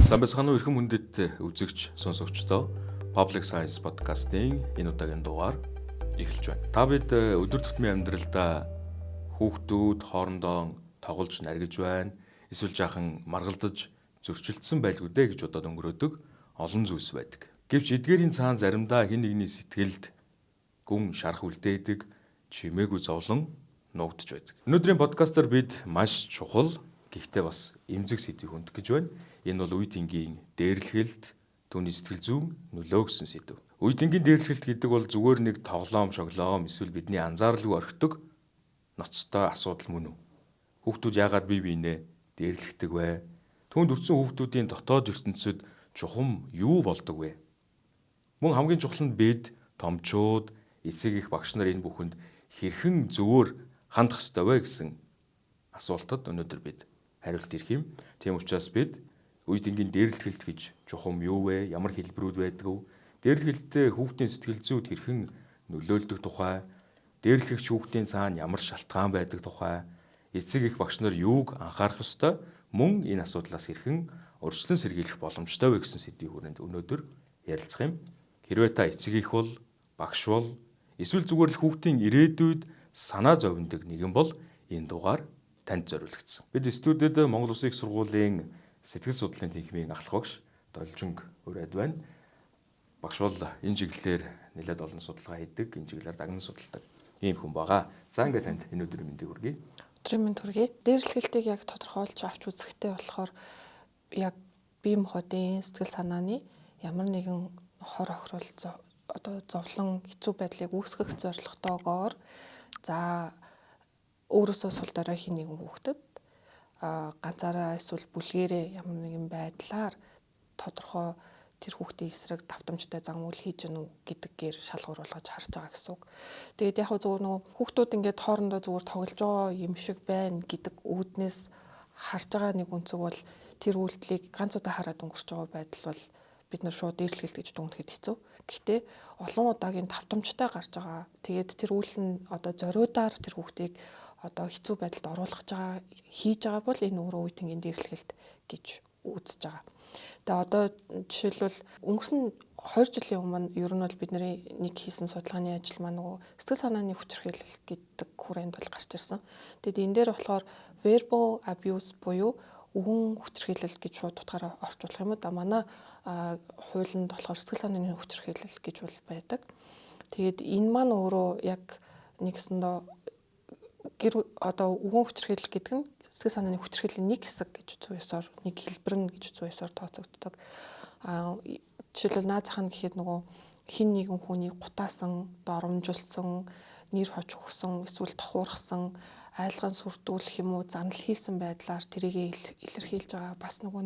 Сайн байцгаана уу эрхэм хүндэт үзэгч сонсогчдоо Public Science podcast-ийн энэ удаагийн дугаар эхэлж байна. Та бид өдөр тутмын амьдралдаа хүүхдүүд хоорондоо тоглож наргиж байна. Эсвэл жаахан маргалдаж зөрчилдсөн байлгүй дээ гэж бодоод өнгөрөөдөг олон зүйлс байдаг. Гэвч эдгээрийн цаана заримдаа хэн нэгний сэтгэлд гүн шарах үлдээдэг чимээгүй зовлон нуугдж байдаг. Өнөөдрийн подкастаар бид маш чухал гэхдээ бас эмзэг сэдвийг хүндэх гэж байна. Энэ бол үе тэнгийн дээрлэхэлд түүний сэтгэл зүйн нөлөө гэсэн сэдв. Үе тэнгийн дээрлэхэлт гэдэг бол зүгээр нэг тоглоом, шоглоом эсвэл бидний анзаарлгүй орхидог ноцтой асуудал мөн үү? Хүүхдүүд яагаад бие биенээ дээрлэхдэг вэ? Түүнд өртсөн хүүхдүүдийн дотоод ертөнцид чухам юу болдог вэ? Мөн хамгийн чухал нь бид томчууд, эцэг эх багш нар энэ бүхэнд хэрхэн зөвөр хандах ёстой вэ гэсэн асуултад өнөөдөр бид хариулт ирэх юм. Тийм учраас бид үе тэнгийн дээрлэхэлт гэж чухам юу вэ? Ямар хэлбэрүүд байдаг вэ? Дээрлэхэлтээ хүүхдийн сэтгэл зүйд хэрхэн нөлөөлдөг тухай, дээрлэхэгч хүүхдийн цаана ямар шалтгаан байдаг тухай, эцэг эх багш нар юуг анхаарах ёстой, мөн энэ асуудлаас хэрхэн урьдчилан сэргийлэх боломжтой вэ гэсэн сэдвийн хүрээнд өнөөдөр ярилцах юм. Хэрвээ та эцэг эх бол, багш бол, эсвэл зүгээр л хүүхдийн ирээдүйд санаа зовндог нэгэн бол энэ дугаар танд зориулагдсан. Бид студид Монгол Улсын их сургуулийн сэтгэл судлалын тэнхимийн ахлах багш Должинг Урайд байна. Багш бол энэ чиглэлээр нэлээд олон судалгаа хийдэг, энэ чиглэлээр дагнан судалдаг ийм хүн байгаа. За ингээд танд энэ өдрийн мэндийг хүргэе. Өдрийн мэнд хүргэе. Дээрлэхэлтийг яг тодорхойлж авч үзэхтэй болохоор яг бие махбодын сэтгэл санааны ямар нэгэн хор охирол зовлон хэцүү байдлыг үүсгэх зорилготойгоор за өөрөөсөө сул дараа хин нэгэн хүүхдэд ганцаараа эсвэл бүлгээрээ ямар нэгэн байдлаар тодорхой тэр хүүхдийн эсрэг давтамжтай зам үйл хийж гэнэ үү гэдгээр шалгуур болгож харж байгаа гэсэн үг. Тэгээд яг зөвхөн нөгөө хүүхдүүд ингээд хоорондоо зүгээр тоглож байгаа юм шиг байна гэдэг үүднээс харж байгаа нэг үнцэг бол тэр үйлдэлийг ганц удаа хараад өнгөрч байгаа байдал бол бид нар шууд дээрлэхэлт гэж дүгнэхэд хэцүү. Гэхдээ олон удаагийн давтамжтай гарч байгаа. Тэгээд тэр үйл нь одоо зориудаар тэр хүүхдийг одоо хэцүү байдалд оруулах байгаа хийж байгаа бол энэ өөрөө үе тэнгийн дээрлэхэлт гэж үзэж байгаа. Тэгээ одоо жишээлбэл өнгөрсөн 2 жилийн өмнө ер нь бол бидний нэг хийсэн судалгааны ажил маань нөгөө сэтгэл санааны хүчирхийлэл гэдэг хүрээнд бол гарч ирсэн. Тэгээд энэ дээр болохоор verbal abuse буюу үгэн хүчирхийлэл гэж шууд утгаараа орчуулах юм уу да манай хуулинд болохоор сэтгэл санааны хүчирхийлэл гэж бол байдаг. Тэгээд энэ маань өөрөө яг нэгсэндээ одоо үгэн хүчирхийлэл гэдэг нь сэтгэл санааны хүчирхийллийн нэг хэсэг гэж зүй ёсоор нэг хэлбэр нь гэж зүй ёсоор тооцогддог. Жишээлбэл наад зах нь гэхэд нөгөө хин нэгэн хүний гутаасан, доромжилсон, нэр хож өгсөн, эсвэл тохуурхсан, айлган сүрдүүлэх юм уу, занал хийсэн байдлаар тэрийг илэрхийлж байгаа бас нэг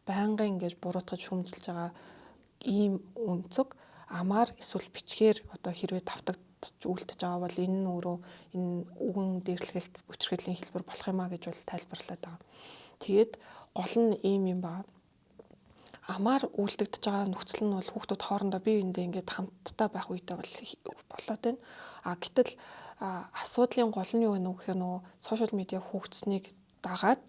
байнгын ингэж буруутгаж шүмжилж байгаа ийм үнцэг амаар эсвэл бичгээр одоо хэрвээ давтагдж үлдэж байгаа бол энэ нь өөрөө энэ үгэн дээрлэхэлт хүчирхийллийн хэлбэр болох юмаа гэж бол тайлбарлаад байгаа. Тэгээд гол нь ийм юм байна. Амаар үлдэгдэж байгаа нөхцөл нь бол хүүхдүүд хоорондоо бие биендээ ингээд хамтдаа байх үедээ болоод байна. Гэтэл асуудлын гол нь юу вэ гэхээр нөгөө сошиал медиа хөгжсөнийг дагаад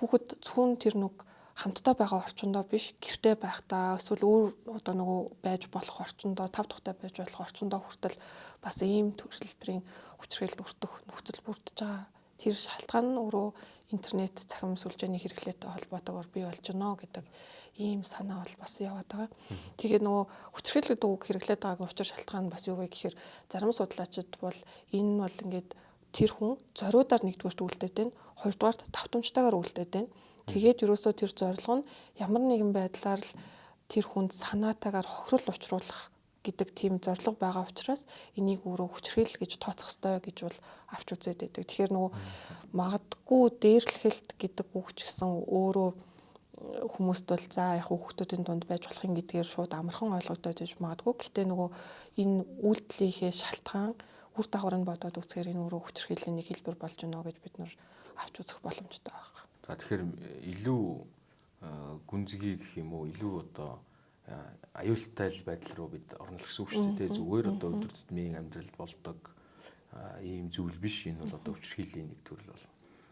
хүүхэд зөвхөн тэр нэг хамтдаа байгаа орчиндөө биш гэртээ байхдаа эсвэл өөр одоо нөгөө байж болох орчиндөө тав тухтай байж болох орчиндөө хүртэл бас ийм төрөлбөрийн хүчирхийлэл өртөх нөхцөл бүрдэж байгаа. Тэр шалтгаан нь өөрөө интернет цахим сүлжээний хэрэглээтэй холбоотойгоор бий болж байна гэдэг ийм санаа бол бас яваад байгаа. Тэгээд нөгөө хүчирхийлэл гэдэг үг хэрэглээд байгаагийн учир шалтгаан нь бас юу вэ гэхээр зарим судлаачид бол энэ нь бол ингээд тэр хүн зориудаар нэгдүгээрт үлдээд байна, хоёрдугаарт давтамжтайгаар үлдээд байна. Тэгээд ерөөсөө тэр зорилго нь ямар нэгэн байдлаар л тэр хүнд санаатайгаар хохирол учруулах гэдэг тийм зорилго байгаа учраас энийг өөрөө хүчирхийлэл гэж тооцох ёстой гэж бол авч үзээд байдаг. Тэгэхээр нөгөө магадгүй дээрлэхэлт гэдэг үг ч гэсэн өөрөө хүмүүст бол за яг хүүхдүүдийн дунд байж болох юм гэдгээр шууд амархан ойлгогдоод байж магадгүй. Гэхдээ нөгөө энэ үйлдэлийнхээ шалтгаан үр дагавар нь бодоод үзэхээр энэ өөрөө хүчирхийллийн нэг хэлбэр болж байна гэж бид нар авч үзэх боломжтой байна. За тэгэхээр илүү гүнзгий гэх юм уу, илүү одоо аюултай байдал руу бид орно гэсэн үг шүү дээ. Зүгээр одоо өдөр тутмын амьдралд болдог ийм зүйл биш. Энэ бол одоо хүчирхийллийн нэг төрөл бол.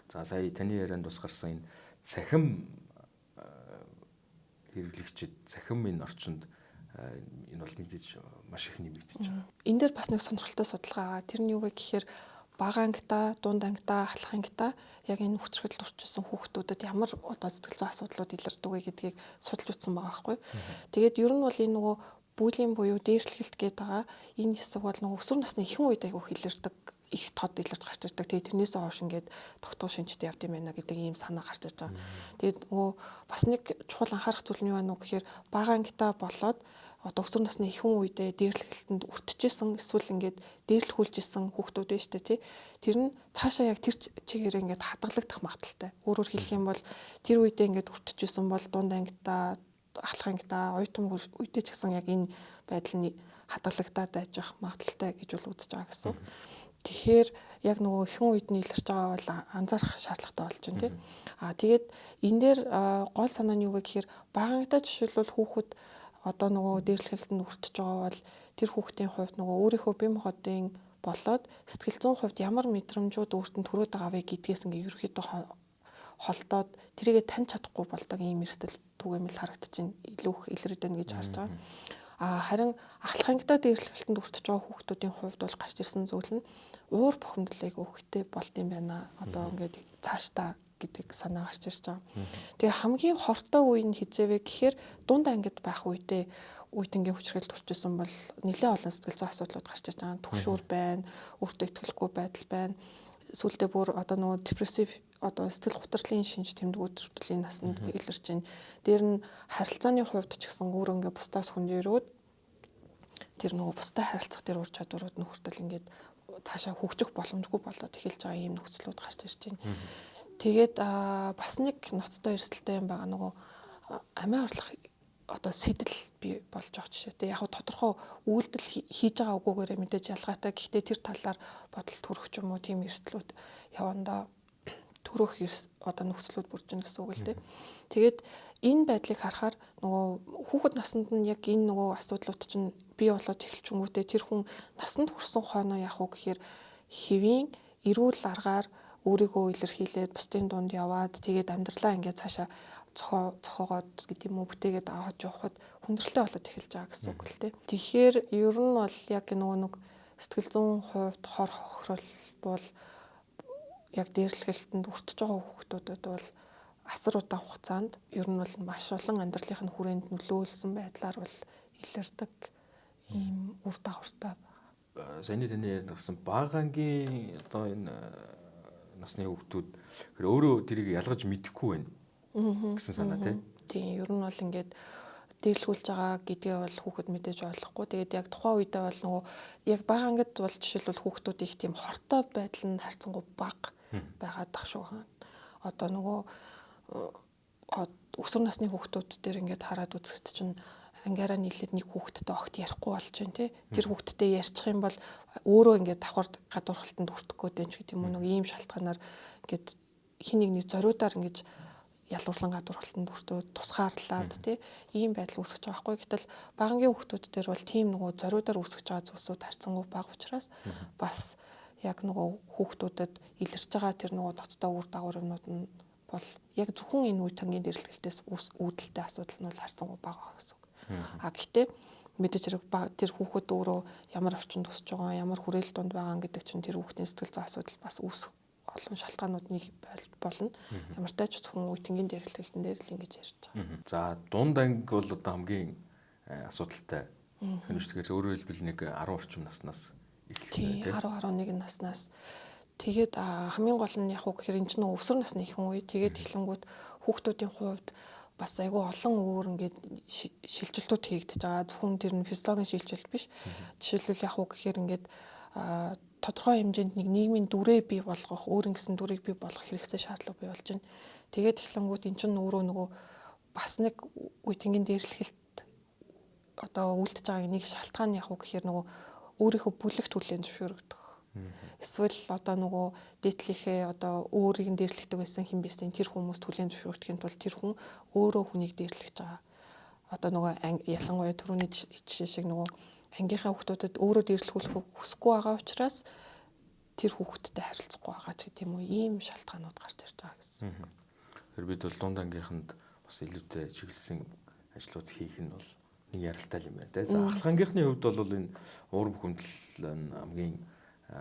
За сая таны ярианд бас гарсан энэ цахим хэрэглэгчид цахим энэ орчинд энэ бол мэдээж маш их нэмэгдэж байгаа. Энэ дээр бас нэг сонирхолтой судалгаа. Тэр нь юу вэ гэхээр бага ангита, дунд ангита, ахлах ангита яг энэ хүчирхэгдэл орчсон хүүхдүүдэд ямар одоо сэтгэл зүйн асуудлууд илэрдэг вэ гэдгийг судалж үзсэн байгаа байхгүй. Тэгээд ер нь бол энэ нөгөө бүлийн буюу дээрлэхэлт гэдэг байгаа. Энэ хэсэг бол нөгөө өсвөр насны ихэнх үед айгүй илэрдэг, их тод илэрч гарч ирдэг. Тэгээд тэрнээс хойш ингээд тогтмол шинжтэй явд юм байна гэдэг ийм санаа гарч ирж байгаа. Тэгээд нөгөө бас нэг чухал анхаарах зүйл нь юу байна вэ гэхээр бага ангита болоод одоо өсвөр насны ихэнх үедээ дээрлэхэлтэнд өртөжсэн эсвэл ингээд дээрлэхүүлжсэн хүүхдүүд байна шүү дээ тий. Тэр нь цаашаа яг тэр чигээр ингээд хадгалагдах магадaltaй. Өөрөөр хэлэх юм бол тэр үедээ ингээд өртөжсэн бол дунд ангита, ахлах ангита, оюутан үедээ ч гэсэн яг энэ байдал нь хадгалагдаад байж магадaltaй гэж бол үзэж байгаа гэсэн. Тэгэхээр яг нөгөө ихэнх үед нь илэрч байгаа бол анзаарах шаардлагатай болж байна тий. Тэгээд энэ дээр гол санаа нь юу вэ гэхээр бага ангита жишээлбэл хүүхэд одоо нөгөө дээрлэхэлтэнд өртөж байгаа бол тэр хүүхдийн хувьд нөгөө өөрийнхөө бие махбодын болоод сэтгэл зүйн хувьд ямар мэдрэмжүүд өөртөө төрөөд байгаа вэ гэдгээс ингээ ерөөхдөө холдоод тэрийгэ таньж чадахгүй болдог ийм эрсдэл түгээмэл харагдчихээн илүү их илэрдэг байна гэж харж байгаа. Харин ахлах ангита дээрлэхэлтэнд өртөж байгаа хүүхдүүдийн хувьд бол гарч ирсэн зүйл нь уур бухимдлыг өгөхтэй болд юм байна. Одоо ингээд цаашдаа гэдэг санаа гарч ирж байгаа. Тэгээ хамгийн хортой үе нь хизээвэ гэхээр дунд ангид байх үедээ үеийнгийн хүчирхэгдэл төрчихсөн бол нэлээд олон сэтгэл зүйн асуудлууд гарч ирж байгаа. Түгшүүр байна, өөртөө итгэлгүй байдал байна. Сүүлдээ бүр одоо нөгөө депрессив одоо сэтгэл гутралын шинж тэмдгүүд төрлийн насанд илэрч байна. Дээр нь харилцааны хувьд ч гэсэн өөр ингээ бусдаас хүндэрөөд тэр нөгөө бусдаа харилцах тэр ур чадварууд нь хүртэл ингээд цаашаа хөгжих боломжгүй болоод эхэлж байгаа ийм нөхцлүүд гарч ирж байна. Тэгээд бас нэг ноцтой эрсдэлтэй юм байгаа нөгөө амиа орлох одоо сэтэл би болж байгаа жишээтэй. Яг тодорхой үйлдэл хийж байгаа үгүйгээрээ мэдээж ялгаатай. Гэхдээ тэр талаар бодол төрөх ч юм уу тийм эрсдлүүд явандаа төрөх одоо нөхцлүүд бүрж гэнэ гэсэн үг л дээ. Тэгээд энэ байдлыг харахаар нөгөө хүүхэд наснд нь яг энэ нөгөө асуудлууд чинь бий болоод эхэлчихэнгүүтээ тэр хүн насанд хүрсэн хойноо яах вэ гэхээр хэвийн эрүүл аргаар өөрийгөө илэрхийлээд бусдын дунд яваад тэгээд амьдралаа ингээд цаашаа цохоогоод гэдэг юм уу бүтээгээд аваад явхад хүндрэлтэй болоод эхэлж байгаа гэсэн үг л дээ. Тэгэхээр ер нь бол яг нөгөө нэг сэтгэл зүйн хувьд хор хохирол бол яг дээрлэхэлтэнд өртөж байгаа хүүхдүүдэд бол асар удаан хугацаанд ер нь бол маш олон амьдралынх нь хүрээнд нөлөөлсөн байдлаар бол илэрдэг ийм үр дагавартай байна. Саяны таны ярьсан бага ангийн одоо энэ насны хүүхдүүд өөрөө тэрийг ялгаж мэдэхгүй байна гэсэн санаа тийм ер нь бол ингээд дээрлэхүүлж байгаа гэдгээ бол хүүхэд мэдээж ойлгохгүй. Тэгээд яг тухайн үедээ бол нөгөө яг бага ангид бол жишээлбэл хүүхдүүд их тийм хортой байдал нь харьцангуй бага байгаад тах шүү. Одоо нөгөө өсвөр насны хүүхдүүд дээр ингээд хараад үзэхэд чинь ангиараа нийлээд нэг хүүхэдтэй огт ярихгүй болж байна тий. Тэр хүүхэдтэй ярьчих юм бол өөрөө ингээд давхар гадуурхалтанд хүртэх гээд байна ч гэдэг юм уу. Нэг ийм шалтгаанаар ингээд хин нэг зориудаар ингээд ялгуурлан гадуурхалтанд хүртөө тусгаарлаад тий. Ийм байдал үүсэж байгаа байхгүй. Гэтэл багангийн хүүхдүүд дээр бол тийм нөгөө зориудаар үүсэж байгаа зүйлсүүд харьцангуй бага учраас бас яг нөгөө хүүхдүүдэд илэрч байгаа тэр нөгөө ноцтой үр дагавар юмнууд нь бол яг зөвхөн энэ үе тангийн дээрлэлтээс үүдэлтэй асуудал нь бол харьцангуй бага гэсэн үг. Гэхдээ мэдээж хэрэг тэр хүүхэд өөрөө ямар орчинд өсөж байгаа, ямар хүрээлэл донд байгаа гэдэг чинь тэр хүүхдийн сэтгэл зүйн асуудал бас үүсэх олон шалтгаанууд нэг болно. Ямар ч тач зөвхөн үе тангийн дээрлэлтэн дээр л ингэж ярьж байгаа. За дунд анги бол одоо хамгийн асуудалтай. Тэгэхээр өөрөөр хэлбэл нэг 10 орчим наснаас эхэлж байна тийм 10 11 наснаас тэгээд хамгийн гол нь яг уу гэхээр энэ ч нөө өсвөр насны ихэнх үе тэгээд эхлэнгүүт хүүхдүүдийн хувьд бас айгүй олон өөр ингээд шилжилтүүд хийгдэж байгаа. Зөвхөн тэр нь физиологийн шилжилт биш. Жишээлбэл яг уу гэхээр ингээд тодорхой хэмжээнд нэг нийгмийн дүрээ бий болгох, өөр ингэсэн дүрийг бий болгох хэрэгцээ шаардлага бий болж байна. Тэгээд эхлэнгүүт энэ ч өөрөө нөгөө бас нэг үе тэнгийн дээрлэхэлт одоо үлдэж байгаа нэг шалтгаан яг уу гэхээр нөгөө өөрийнхөө бүлэг төрлийн зөвшөөрөгдөх. Эсвэл одоо нөгөө дээдлийнхээ одоо өөрийг нь дээрлэгдэг байсан хэн байсан тэр хүмүүс төлөлийн зөвшөөрөхийн тулд тэр хүн өөрөө хүнийг дээрлэж байгаа. Одоо нөгөө ялангуяа түрүүний жишээ шиг нөгөө ангийнхаа хүүхдүүдэд өөрөө дээрлэхүүлэх хүсэхгүй байгаа учраас тэр хүүхдтэй харилцахгүй байгаа ч гэдэм үү ийм шалтгаанууд гарч ирж байгаа гэсэн. Тэгэхээр бид бол дунд ангийнханд бас илүүтэй чиглэсэн ажлууд хийх нь бол нэг яралтай юм байна те. За ахлах ангийнхны хувьд бол энэ уур бухимдал нь хамгийн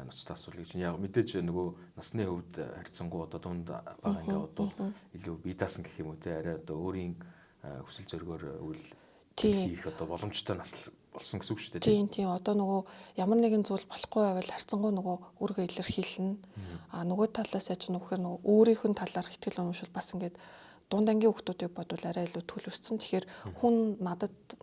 ноцтой асуудал гэж. Яг мэдээж нөгөө насны хувьд харьцангуй одоо дунд байгаа ингээд бол илүү бие даасан гэх юм уу те. Арай одоо өөрийн хүсэл зоригоор үйл хийх одоо боломжтой нас болсон гэсэн үг шүү дээ. Тийм. Одоо нөгөө ямар нэгэн зүйл болохгүй байвал харьцангуй нөгөө өөрийгөө илэрхийлнэ. Нөгөө талаас яаж нүхээр нөгөө өөрийнх нь талаар ихтгэл өнөмшил бас ингээд дунд ангийн хүмүүсийг бодвол арай илүү төлөвшсөн. Тэгэхээр хүн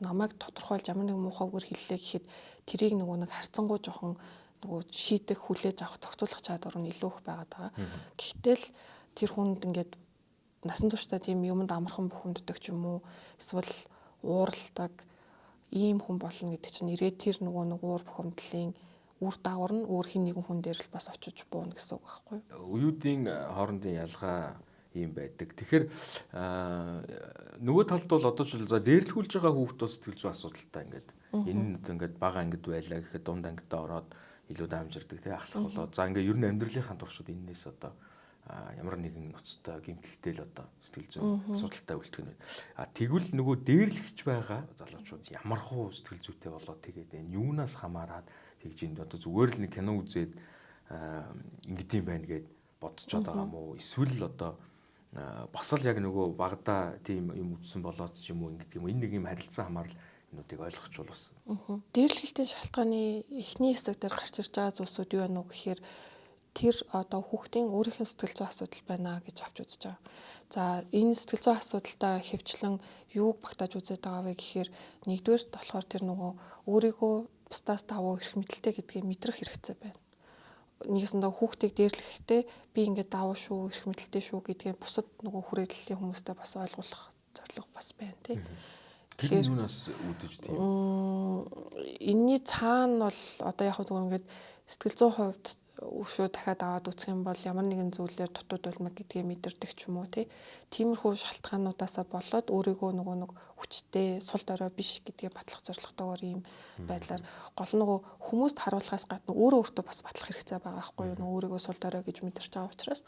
намайг тодорхойлж ямар нэгэн муухай үгээр хэллээ гэхэд тэрийг нөгөө нэг харьцангуй жоохон нөгөө шийдэх, хүлээж авах, зохицуулах чадвар нь илүү их байгаад байгаа. Гэхдээ л тэр хүнд ингээд насан туршдаа тийм юмд амархан бухимддаг ч юм уу эсвэл ууралдаг ийм хүн болно гэдэг чинь ирээд тэр нөгөө нэг уур бухимдлын үр дагавар нь өөр хин нэгэн хүн дээр л бас очиж бууна гэсэн үг байхгүй юу? Уюудын хоорондын ялгаа ийм байдаг. Тэгэхээр нөгөө талд бол одоо ч за дээрлэхүүлж байгаа хүүхд бас сэтгэл зүйн асуудалтай ингээд энэ нь ингээд бага ангид байлаа гэхэд дунд ангидаа ороод илүү даамжирдаг тий ахлах болоод за ингээд ер нь амьдралынхаа туршид энэс одоо ямар нэгэн ноцтой гэмтэлтэй л одоо сэтгэл зүйн асуудалтай үлдэх нь байна. Тэгвэл нөгөө дээрлэгч байгаа залуучууд ямар хуу сэтгэл зүйтэй болоод тэгээд энэ юунаас хамаарат тэгж энд одоо зүгээр л нэг кино үзээд ингэдэм байна гэд бодцоод байгаа юм уу? Эсвэл одоо бас л яг нөгөө багада тийм юм үзсэн болоод ч юм уу ингэдэг юм. Энэ нэг юм харилцан хамаарал энүүдийг ойлгохгүй бас. Дээрлэхэлтийн шалтгааны эхний хэсэг дээр гарч ирж байгаа зүйлсүүд юу вэ нүг гэхээр тэр одоо хүүхдийн өөрийнх нь сэтгэл зүйн асуудал байна гэж авч үзэж байгаа. За энэ сэтгэл зүйн асуудалтай хэвчлэн юуг багтааж үзээд байгаа вэ гэхээр нэгдүгээрт болохоор тэр нөгөө өөрийгөө бусдаас давуу эрх мэдэлтэй гэдгийг мэдрэх хэрэгцээ байна. Нэгсэндээ хүүхдийг дээрлэхдээ би ингээд давуу шүү, эрх мэдэлтэй шүү гэдгийг бусад нөгөө хүрээллийн хүмүүстэй бас ойлгуулах зорилго бас байна тий. Тэгэхээр юунаас үүдэж тийм. Энийний цаана бол одоо яг зүгээр ингээд сэтгэл зүйн хувьд өвшөө дахиад аваад үзэх юм бол ямар нэгэн зүйлээр дутууд улмаг гэдгийг мэдэрдэг ч юм уу тиймэрхүү шалтгаануудаасаа болоод өөрийгөө нөгөө нэг хүчтэй сул дорой биш гэдгийг батлах зорилготойгоор ийм байдлаар гол нөгөө хүмүүст харуулахаас гадна өөрөө өөртөө бас батлах хэрэгцээ байгаа байхгүй юу нөгөө өөрийгөө сул дорой гэж мэдэрч байгаа учраас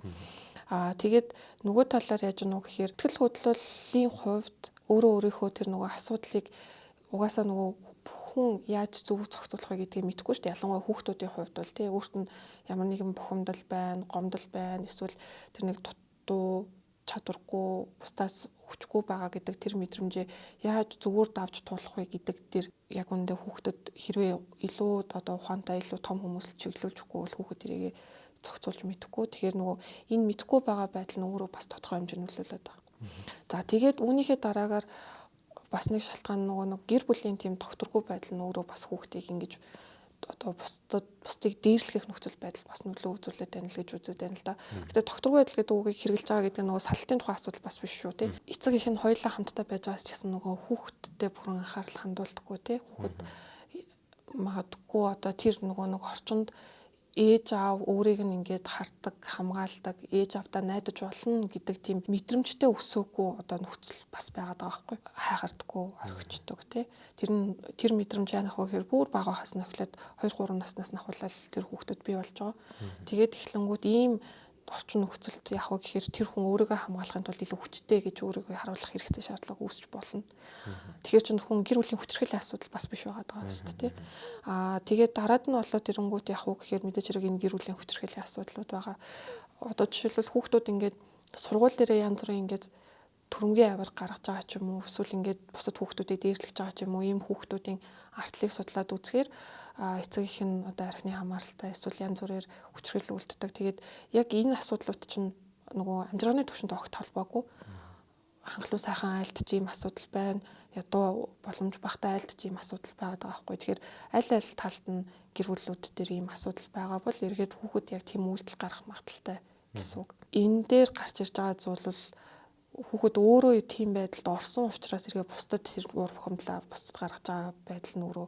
тэгээд нөгөө талаар яаж нүг гэхээр сэтгэл хөдлөлийн хувьд өөрөө өөрийнхөө тэр нөгөө асуудлыг угаасаа нөгөө хүн яаж зөв зохицуулах вэ гэдгийг мэдэхгүй шүү дээ. Ялангуяа хүүхдүүдийн хувьд бол тий өөрт нь ямар нэгэн бухимдал байна, гомдол байна, эсвэл тэр нэг дутуу чадваргүй, бусдаас хүчгүй байгаа гэдэг тэр мэдрэмжээ яаж зүгээр давж туулах вэ гэдэг тэр яг үндэ хүүхдэд хэрвээ илүү одоо ухаантай илүү том хүмүүс л чиглүүлж өгөхгүй бол хүүхэд тэрийг зохицуулж мэдэхгүй. Тэгэхээр нөгөө энэ мэдэхгүй байгаа байдал нь өөрөө бас тодорхой хэмжээнд нөлөөлөд байгаа. За тэгээд үүнийхээ дараагаар бас нэг шалтгаан нөгөө нэг гэр бүлийн тийм докторгүй байдал нь өөрөө бас хүүхдийг ингэж одоо бусдыг дээрлэх нөхцөл байдал бас нөлөө үзүүлээд байна л гэж үзээд байна л да. Гэтэ докторгүй байдал гэдэг үгийг хэрэгжилж байгаа гэдэг нь нөгөө салтын тухай асуудал бас биш шүү тий. Эцэг их нь хоёулаа хамтдаа байж байгаа ч гэсэн нөгөө хүүхдтэй бүрэн анхаарал хандуулдаггүй тий. Хүүхэд магадгүй одоо тэр нөгөө нэг орчинд ээж аав өөрийг нь ингээд хардаг, хамгаалдаг, ээж аавдаа найдаж болно гэдэг тийм мэдрэмжтэй өсөөгүй одоо нөхцөл бас байгаад байгаа байхгүй хайхардаггүй орхичдаг тий. Тэр мэдрэмж яанах вэ гэхээр бүр бага хас нөхлөд 2-3 наснаас нахуулаад тэр хүүхдүүд бий болж байгаа. Тэгээд эхлэнгүүд ийм орчин нөхцөлд яг вэ гэхээр тэр хүн өөрийгөө хамгаалахын тулд илүү хүчтэй гэж өөрийгөө харуулах хэрэгцээ шаардлага үүсч болно. Тэгэхээр ч зөвхөн гэр бүлийн хүчирхийллийн асуудал бас биш байгаа шүү дээ. Тэгээд дараад нь болоод ирэнгүүт яг вэ гэхээр мэдээж хэрэг энэ гэр бүлийн хүчирхийллийн асуудлууд байгаа. Одоо жишээлбэл хүүхдүүд ингээд сургууль дээрээ янз бүрийн ингээд төрөмгийн аваар гаргаж байгаа ч юм уу эсвэл ингээд бусад хүүхдүүдийг дээрлэж байгаа ч юм уу ийм хүүхдүүдийн артлыг судлаад үзэхээр эцэг их нь одоо архины хамааралтай эсвэл янз бүрээр хүчрхийлэл үлддэг. Тэгээд яг энэ асуудлууд чинь нөгөө амжиргааны түвшинд огт холбоогүй хангалуун сайхан айлтж ийм асуудал байна. Ядуу боломж багтаа айлтж ийм асуудал байгаа байхгүй. Тэгэхээр аль талд нь гэр бүлүүд дээр ийм асуудал байгаа бол эргээд хүүхэд яг тийм үйлдэл гарах магадaltaй гэсэн үг. Энэ дээр гарч ирж байгаа зүйл бол хүүхэд өөрөө тийм байдалд орсон учраас эргээ бусдад тэр уур бухимдлаа бусдад гаргаж байгаа байдал нь өөрөө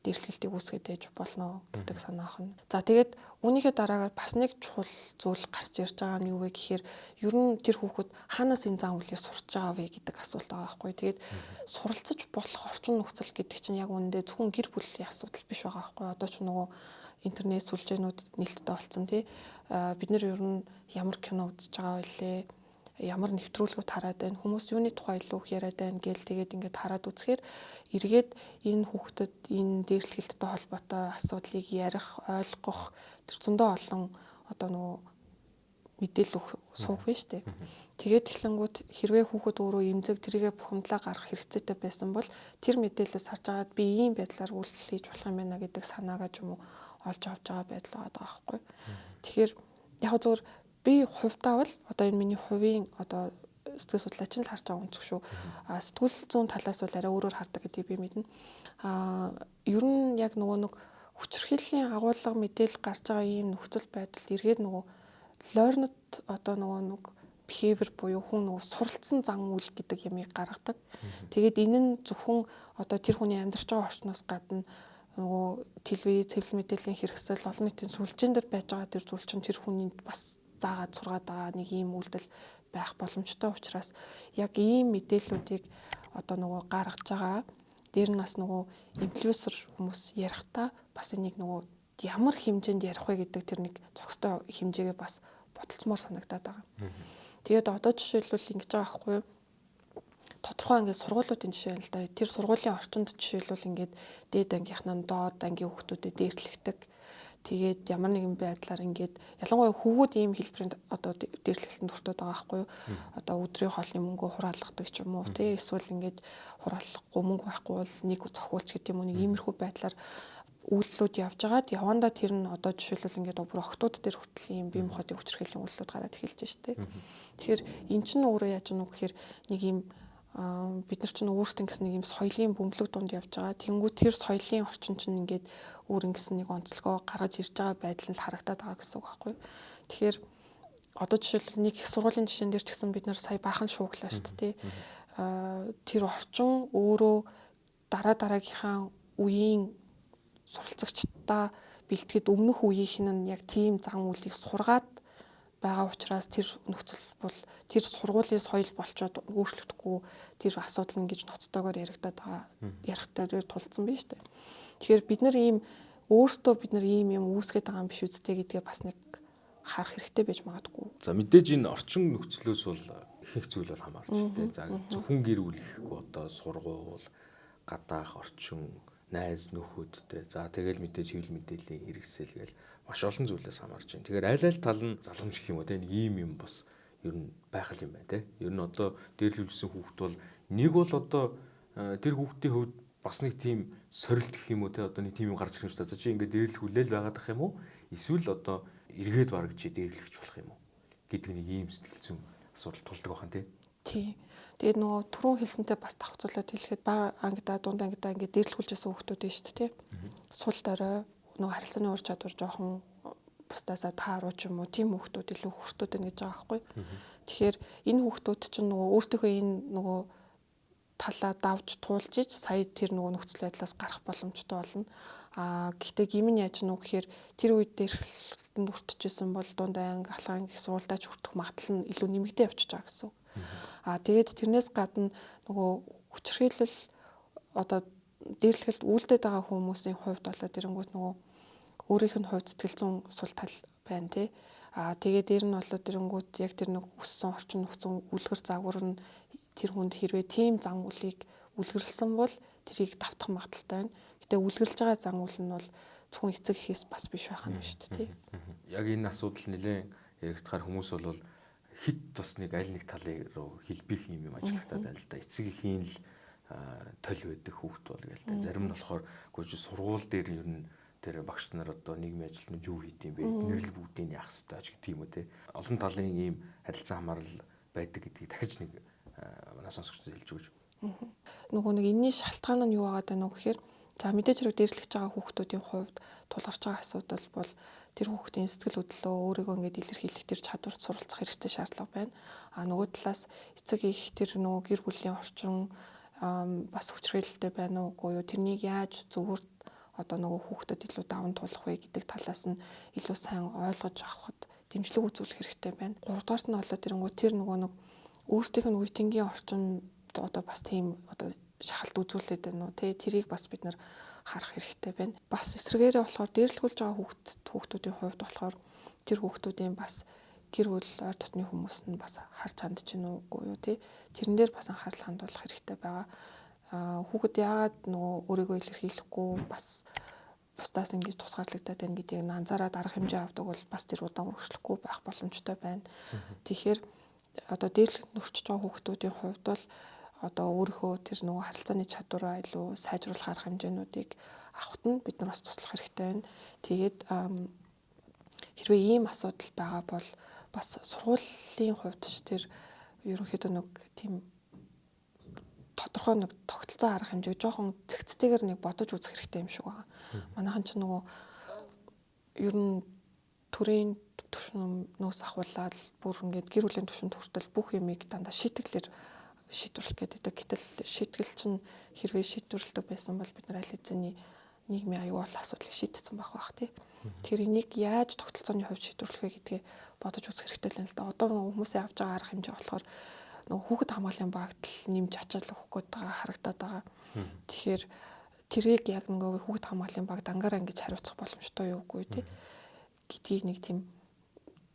дээрлэлтийг үүсгээд ээж болно гэдэг санаа ахна. За тэгээд үүнийхээ дараагаар бас нэг чухал зүйл гарч ирж байгаа нь юу вэ гэхээр ер нь тэр хүүхэд хаанаас энэ зан үйлийг сурч байгаа вэ гэдэг асуулт байгаа байхгүй. Тэгээд суралцаж болох орчин нөхцөл гэдэг чинь яг үүндээ зөвхөн гэр бүлийн асуудал биш байгаа байхгүй. Одоо ч нөгөө интернет сүлжээнүүд нээлттэй болсон тий. Бид нар ер нь ямар кино үзэж байгаа вэ? ямар нэвтрүүлгүүд хараад байна, хүмүүс юуны тухай илүү их яриад байна гээл тэгээд ингээд хараад үзэхээр эргээд энэ хүүхдэд энэ дээрлэхэлттэй холбоотой асуудлыг ярих, ойлгох тэр зөндөө олон одоо нөгөө мэдээлэл сууг байна шүү дээ. Тэгээд эхлэнгүүт хэрвээ хүүхэд өөрөө эмзэг тэрийгэ бухимдлаа гаргах хэрэгцээтэй байсан бол тэр мэдээлэлээс харж агаад би ийм байдлаар үйлдэл хийж болох юм байна гэдэг санаагаа ч юм уу олж авч байгаа байдал байгаа байхгүй. Тэгэхээр яг зөвөр би хувьдаа бол одоо энэ миний хувийн одоо сэтгэл судлаач нь л харж байгаа өнцөг шүү. Сэтгүүл зүүн талаас бол арай өөрөөр хардаг гэдгийг би мэднэ. Ер нь яг нөгөө нэг хүчирхийллийн агуулга мэдээлэл гарч байгаа ийм нөхцөл байдалд эргээд нөгөө лойрнод одоо нөгөө нэг behavior буюу хүн нөгөө суралцсан зан үйл гэдэг ямыг гаргадаг. Тэгээд энэ нь зөвхөн одоо тэр хүний амьдарч байгаа орчноос гадна нөгөө телевиз, цэвэрлэл мэдээллийн хэрэгсэл, олон нийтийн сүлжээн дээр байж байгаа тэр зүйл чинь тэр хүний бас заагаад сургаад байгаа нэг ийм үйлдэл байх боломжтой учраас яг ийм мэдээллүүдийг одоо нөгөө гаргаж байгаа. Дээр нь бас нөгөө инфлюенсер хүмүүс ярихдаа бас энийг нөгөө ямар хэмжээнд ярих вэ гэдэг тэр нэг зохистой хэмжээгээ бас бодолцмоор санагдаад байгаа. Тэгээд одоо жишээлбэл ингэж байгаа байхгүй юу? Тодорхой ингээд сургуулиудын жишээ л да. Тэр сургуулийн орчинд жишээлбэл ингээд дээд ангийнхнаа доод ангийн хүүхдүүдэд дээрлэгдэг. Тэгээд ямар нэгэн байдлаар ингээд ялангуяа хүүгүүд ийм хэлбэрэнд одоо дээрлэхэлтэнд хүртээд байгаа байхгүй юу? Одоо өдрийн хоолны мөнгө хураалгадаг ч юм уу тий эсвэл ингээд хураалгахгүй мөнгө байхгүй бол нэг зохиулч гэдэг юм уу нэг иймэрхүү байдлаар үйлдэлүүд явж байгаад явандаа тэр нь одоо жишээлбэл ингээд бүр октод дээр хүртэл ийм бие махбодын хүчирхийллийн үйлдэлүүд гараад эхэлж штэ. Тэгэхээр эн чинь өөрөө яаж юм гэхээр нэг ийм бид нар чинь өөрсдөө гэсэн нэг юм соёлын бөмбөлөг дунд явж байгаа. Тэнгүү тэр соёлын орчин чинь ингээд өөр ингэсэн нэг онцлогоо гаргаж ирж байгаа байдал нь харагдаад байгаа гэсэн үг байхгүй. Тэгэхээр одоо жишээлбэл нэг их сургуулийн жишээн дээр ч гэсэн бид нар сая баахан шууглаа шүү дээ. Тэр орчин өөрөө дараагийнхаа үеийн суралцагчдаа бэлтгэхэд өмнөх үеийнх нь яг тийм зан үйлийг сургаад байгаа учраас тэр нөхцөл бол тэр сургуулийн соёл болчоод өөрчлөгдөхгүй тэр асуудал ингэж ноцтойгоор яригадаад байгаа ярихтаа тулцсан биз дээ. Тэгэхээр бид нар ийм өөрсдөө бид нар ийм юм үүсгэж байгаа юм биш үстэй гэдгээ бас нэг харах хэрэгтэй байж магадгүй. За мэдээж энэ орчин нөхцлөөс бол ихэнх зүйл бол хамаарч дээ. За зөвхөн гэр бүл гэхгүй одоо сургууль, гадаах орчин, найз нөхөдтэй. За тэгэл мэдээж хэвлэл мэдээллийн хэрэгсэл гээл маш олон зүйлээс хамаарч байна. Тэгэхээр аль тал нь залхамж гэх юм уу те нэг ийм юм бас ер нь байх юм байна те. Ер нь одоо дээрлүүлсэн хүүхд бол нэг бол одоо тэр хүүхдийн хувьд бас нэг тийм сорилт гэх юм уу те одоо нэг тийм юм гарч ирэх юм шүү дээ. За чи ингээд дээрлэхүүлээл байгаад ах юм уу? Эсвэл одоо эргээд бараг чи дээрлэхч болох юм уу гэдэг нэг ийм сэтгэл зүйн асуудал тулдаг бахан те. Тий. Тэгээд нөгөө түрүүн хэлсэнтэй бас давхцуулаад хэлэхэд бага ангидаа дунд ангидаа ингээд дээрлүүлжсэн хүүхдүүд нь шүү дээ. Сул дорой нөгөө харилцааны ур чадвар жоохон бусдаасаа тааруу ч юм уу тийм хүүхдүүд илүү хүртүүд байна гэж байгаа байхгүй. Тэгэхээр энэ хүүхдүүд чинь нөгөө өөртөөхөө энэ нөгөө талаа давж туулж иж сая тэр нөгөө нөхцөл байдлаас гарах боломжтой болно. Гэхдээ гим нь яаж нүг гэхээр тэр үед дээрлэлтэнд хүртэжсэн бол дунд анги алхаан их сургуультай ч хүртэх магадлал нь илүү нэмэгдээ явчихж байгаа гэсэн. Тэгээд тэрнээс гадна нөгөө хүчирхийлэл одоо дээрлэхэлд үйлдээд байгаа хүмүүсийн хувьд болоод ирэнгүүт нөгөө өөрийнх нь хувьд сэтгэл зүйн сул тал байна тий. Тэгээд дээр нь болоод ирэнгүүт яг тэр нэг өссөн орчин нөхцөн үлгэр загвар нь тэр хүнд хэрвээ тийм зан үйлийг үлгэрлсэн бол тэрийг давтах магадaltaй байна. Гэтэ үлгэрлж байгаа зан үйл нь бол зөвхөн эцэг эхээс бас биш байх юм шүү дээ тий. Яг энэ асуудал нэлээд яригдахаар хүмүүс бол хит бас нэг аль нэг талын руу хэлбэх юм ажиглагтаад байна л да. Эцэг эхийн л тол байдаг хүүхд бол гээл та. Зарим нь болохоор гүйж сургууль дээр ер нь тэр багш нар одоо нийгмийн ажилтнууд юу хийд юм бэ? Бид нэр л бүгдийг яах хэрэгтэй ч гэдэг юм уу те. Олон талын ийм харилцан хамаарал байдаг гэдгийг дахиж нэг манай сонсогчдод хэлж өгч. Нөгөө нэг энэний шалтгаан нь юу байгаа даа нүг гэхээр за мэдээж хэрэг дээрлэж байгаа хүүхдүүдийн хувьд тулгарч байгаа асуудал бол тэр хүүхдийн сэтгэл хөдлөлөө өөрийгөө ингээд илэрхийлэх тэр чадварт суралцах хэрэгтэй шаардлага байна. Нөгөө талаас эцэг их тэр нөгөө гэр бүлийн орчин бас хүчрхийлэлтэй байна уугүй юу тэрнийг яаж зөвхөн одоо нөгөө хүүхдэд илүү даван туулах вэ гэдэг талаас нь илүү сайн ойлгож авахд дэмжлэг үзүүлэх хэрэгтэй байна. Гуравдугаарт нь болоод ирэнгүүт тэр нөгөө нэг өөрсдийнх нь үеийнгийн орчин одоо бас тийм одоо шахалт үзүүлээд байна уу тэрийг бас бид нар харах хэрэгтэй байна. Бас эсрэгээрээ болохоор дээрлэхүүлж байгаа хүүхдүүдийн хувьд болохоор тэр хүүхдүүдийн бас гэр бүл ойр дотны хүмүүс нь бас харж хандж гин үгүй юу тий. Тэрэн дээр бас анхаарал хандуулах хэрэгтэй байгаа. Хүүхэд яагаад нөгөө өөрийгөө илэрхийлэхгүй бас бусдаас ингэж тусгаарлагдаад байна гэдгийг анзаараад арга хэмжээ авдаг бол бас тэр удаан үргэлжлэхгүй байх боломжтой байна. Тэгэхээр одоо дээрлэгт нөхчж байгаа хүүхдүүдийн хувьд бол одоо өөрийнхөө тэр нөгөө харилцааны чадвараа илүү сайжруулах арга хэмжээнүүдийг авахт нь бид нар бас туслах хэрэгтэй байна. Тэгээд хэрвээ ийм асуудал байгаа бол бас сургуулийн хувьд ч тэр ерөнхийдөө нэг тийм тодорхой нэг тогтолцоо арга хэмжээг жоохон зэгцтэйгээр нэг бодож үзэх хэрэгтэй юм шиг байна. Манайхан ч нөгөө ер нь төрийн түвшнөөс ахуулаад бүр ингээд гэр бүлийн түвшинд хүртэл бүх юмыг дандаа шийтгэлээр шийдвэрлэх гэдэг. Гэтэл шийтгэл чинь хэрвээ шийдвэрлэдэг байсан бол бид нар аль хэзээний нийгмийн аюул асуудлыг шийдсэн байх бах тий. Тэр энийг яаж тогтолцооны хувьд шийдвэрлэх вэ гэдгээ бодож үзэх хэрэгтэй л юм л да. Одоо хүмүүсийн авж байгаа арга хэмжээ болохоор нөгөө хүүхэд хамгааллын багтл нэмж ачаал өгөх гээд байгаа харагдаад байгаа. Тэгэхээр тэрийг яг нөгөө хүүхэд хамгааллын баг дангаараа ингэж хариуцах боломжтой юу үгүй тий гэдгийг нэг тийм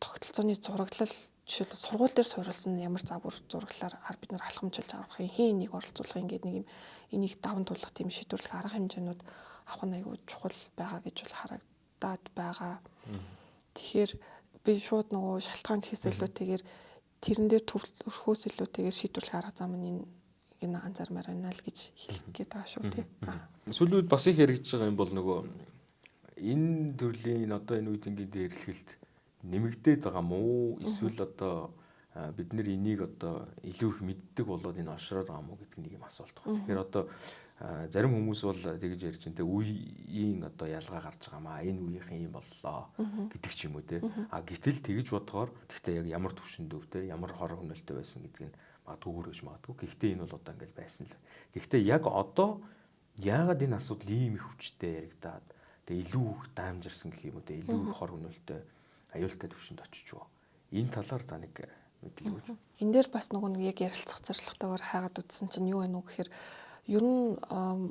тогтолцооны зураглал жишээлбэл сургууль дээр суурилсан ямар загвар зураглалаар бид нар алхамжилж авах юм хин энийг оролцуулах ингээд нэг юм энийг даван туулах тийм шийдвэрлэх арга хэмжээнүүд авах нь аюул чухал байгаа гэж бол харагдаад байгаа. Тэгэхээр би шууд нөгөө шалтгаан гэхээс илүүтэйгээр тэрэн дээр төвлөрөхөөс илүүтэйгээр шийдвэрлэх арга зам нь энэ анзаармаар байна л гэж хэлэх гээд байгаа шүү тий. Сүүлийн үед бас их яригдж байгаа юм бол нөгөө энэ төрлийн одоо энэ үеийнгийн дээрлэхэлт нэмэгдээд байгаа мó эсвэл одоо бид нэр энийг одоо илүү их мэддэг болоод энэ олшроод байгаа мó гэдэг нэг юм асуулт байна. Тэгэхээр одоо зарим хүмүүс бол тэгж ярьж байна те үеийн одоо ялгаа гарч байгаа маа энэ үеийнхэн юм боллоо гэдэг ч юм уу те. Гэтэл тэгж бодохоор гэхдээ яг ямар төвшөнд өв те ямар хор хөнөөлтөй байсан гэдэг нь магадгүй өөрөж магадгүй. Гэхдээ энэ бол одоо ингээл байсан л. Гэхдээ яг одоо яагаад энэ асуудал ийм их хүчтэй яригдаад тэгээ илүү их даамжирсан гэх юм уу те илүү их хор хөнөөлтөй аюултай төвшөнд очиж байгаа. Энэ талаар та нэг мэдээлэл өгөөч. Энэ дээр бас нөгөө нэг яг ярилцах зорилготойгоор хайгаад үзсэн чинь юу вэ нүү гэхээр ер нь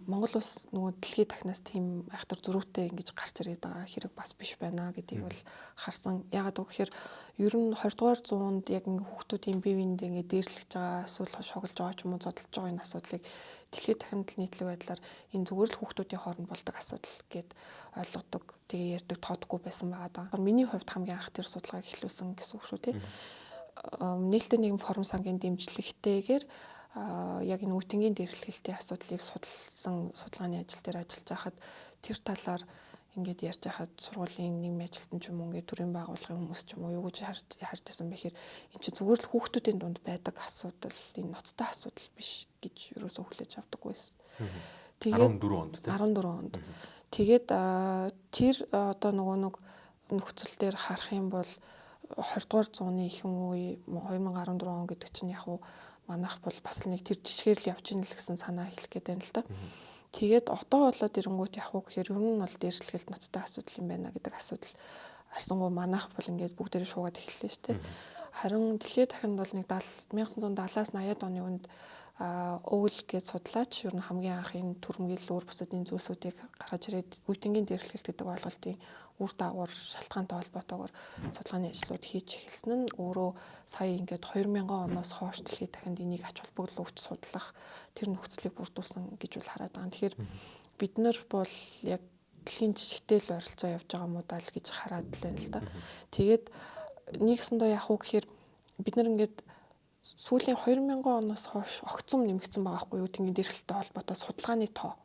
Монгол улс нөгөө дэлхийд дахнаас тийм айхтар зөрүүтэй ингэж гарч ирээд байгаа хэрэг бас биш байна гэдгийг бол харсан. Ягаад гэвэл ер нь 20 дугаар зуунд яг хүүхдүүдийн бие биендээ ингэ дээрлэж байгаа эсвэл шоглож байгаа ч юм уу зодолж байгаа энэ асуудлыг дэлхийд дахинд нийтлэг байдлаар энэ зүгээр л хүүхдүүдийн хооронд болдог асуудал гэд ойлгодог. Тэгээ ярьдаг тоодохгүй байсан байгаа даа. Миний хувьд хамгийн анх тэр судалгааг эхлүүлсэн гэсэн үг шүү тий. Нээлттэй нэгэн форум сангийн дэмжлэгтэйгээр яг энэ үтэнгийн дээрлэхэлтийн асуудлыг судалсан судалгааны ажил дээр ажиллаж байхад тэр талаар ингээд ярьж байхад сургуулийн нийгмийн ажилтан ч юм уу ингээд төрийн байгууллагын хүмүүс ч юм уу юу гэж харж байсан бэхээр энэ чинь зүгээр л хүүхдүүдийн дунд байдаг асуудал энэ ноцтой асуудал биш гэж ерөөсөө хүлээж авдаггүйсэн. Тэгээд 14 онд. Тэгээд тэр одоо нөгөө нэг нөхцөл дээр харах юм бол 20 дугаар зууны ихэнх үе 2014 он гэдэг чинь яг уу манайх бол бас нэг тэр жишгээр л явж ийн л гэсэн санаа хэлэх гээд байна л да. Тэгээд одоо болоод ирэнгүүт яг уу гэхээр ер нь бол дээрлэхэлт ноцтой асуудал юм байна гэдэг асуудал харсангуй манайх бол ингээд бүгдээрээ шуугаад эхэллээ шүү дээ. Харин дэлхийд дахинд бол нэг 1970-аас 80-аад оны үнд өвөл гэж судлаач ер нь хамгийн анх энэ төрөмгөл өөр бусдын зүйлсүүдийг гаргаж ирээд үеийнгийн дээрлэхэлт гэдэг ойлголтын үр дагавар шалтгаантай холбоотойгоор судалгааны ажлууд хийж эхэлсэн нь өөрөө сая ингээд 2000 оноос хойш дэлхийд дахинд энийг ач холбогдол өгч судлах тэр нөхцөлийг бүрдүүлсэн гэж бол хараад байгаа. Тэгэхээр бид нар бол яг дэлхийн жижигтэй л ойролцоо явж байгаа мó даа л гэж хараад л байна л да. Тэгээд нэгсэндээ яг уу гэхээр бид нар ингээд сүүлийн 2000 оноос хойш огцом нэмэгдсэн байгаа хгүй юу тийм дээрхэлтэй холбоотой судалгааны тоо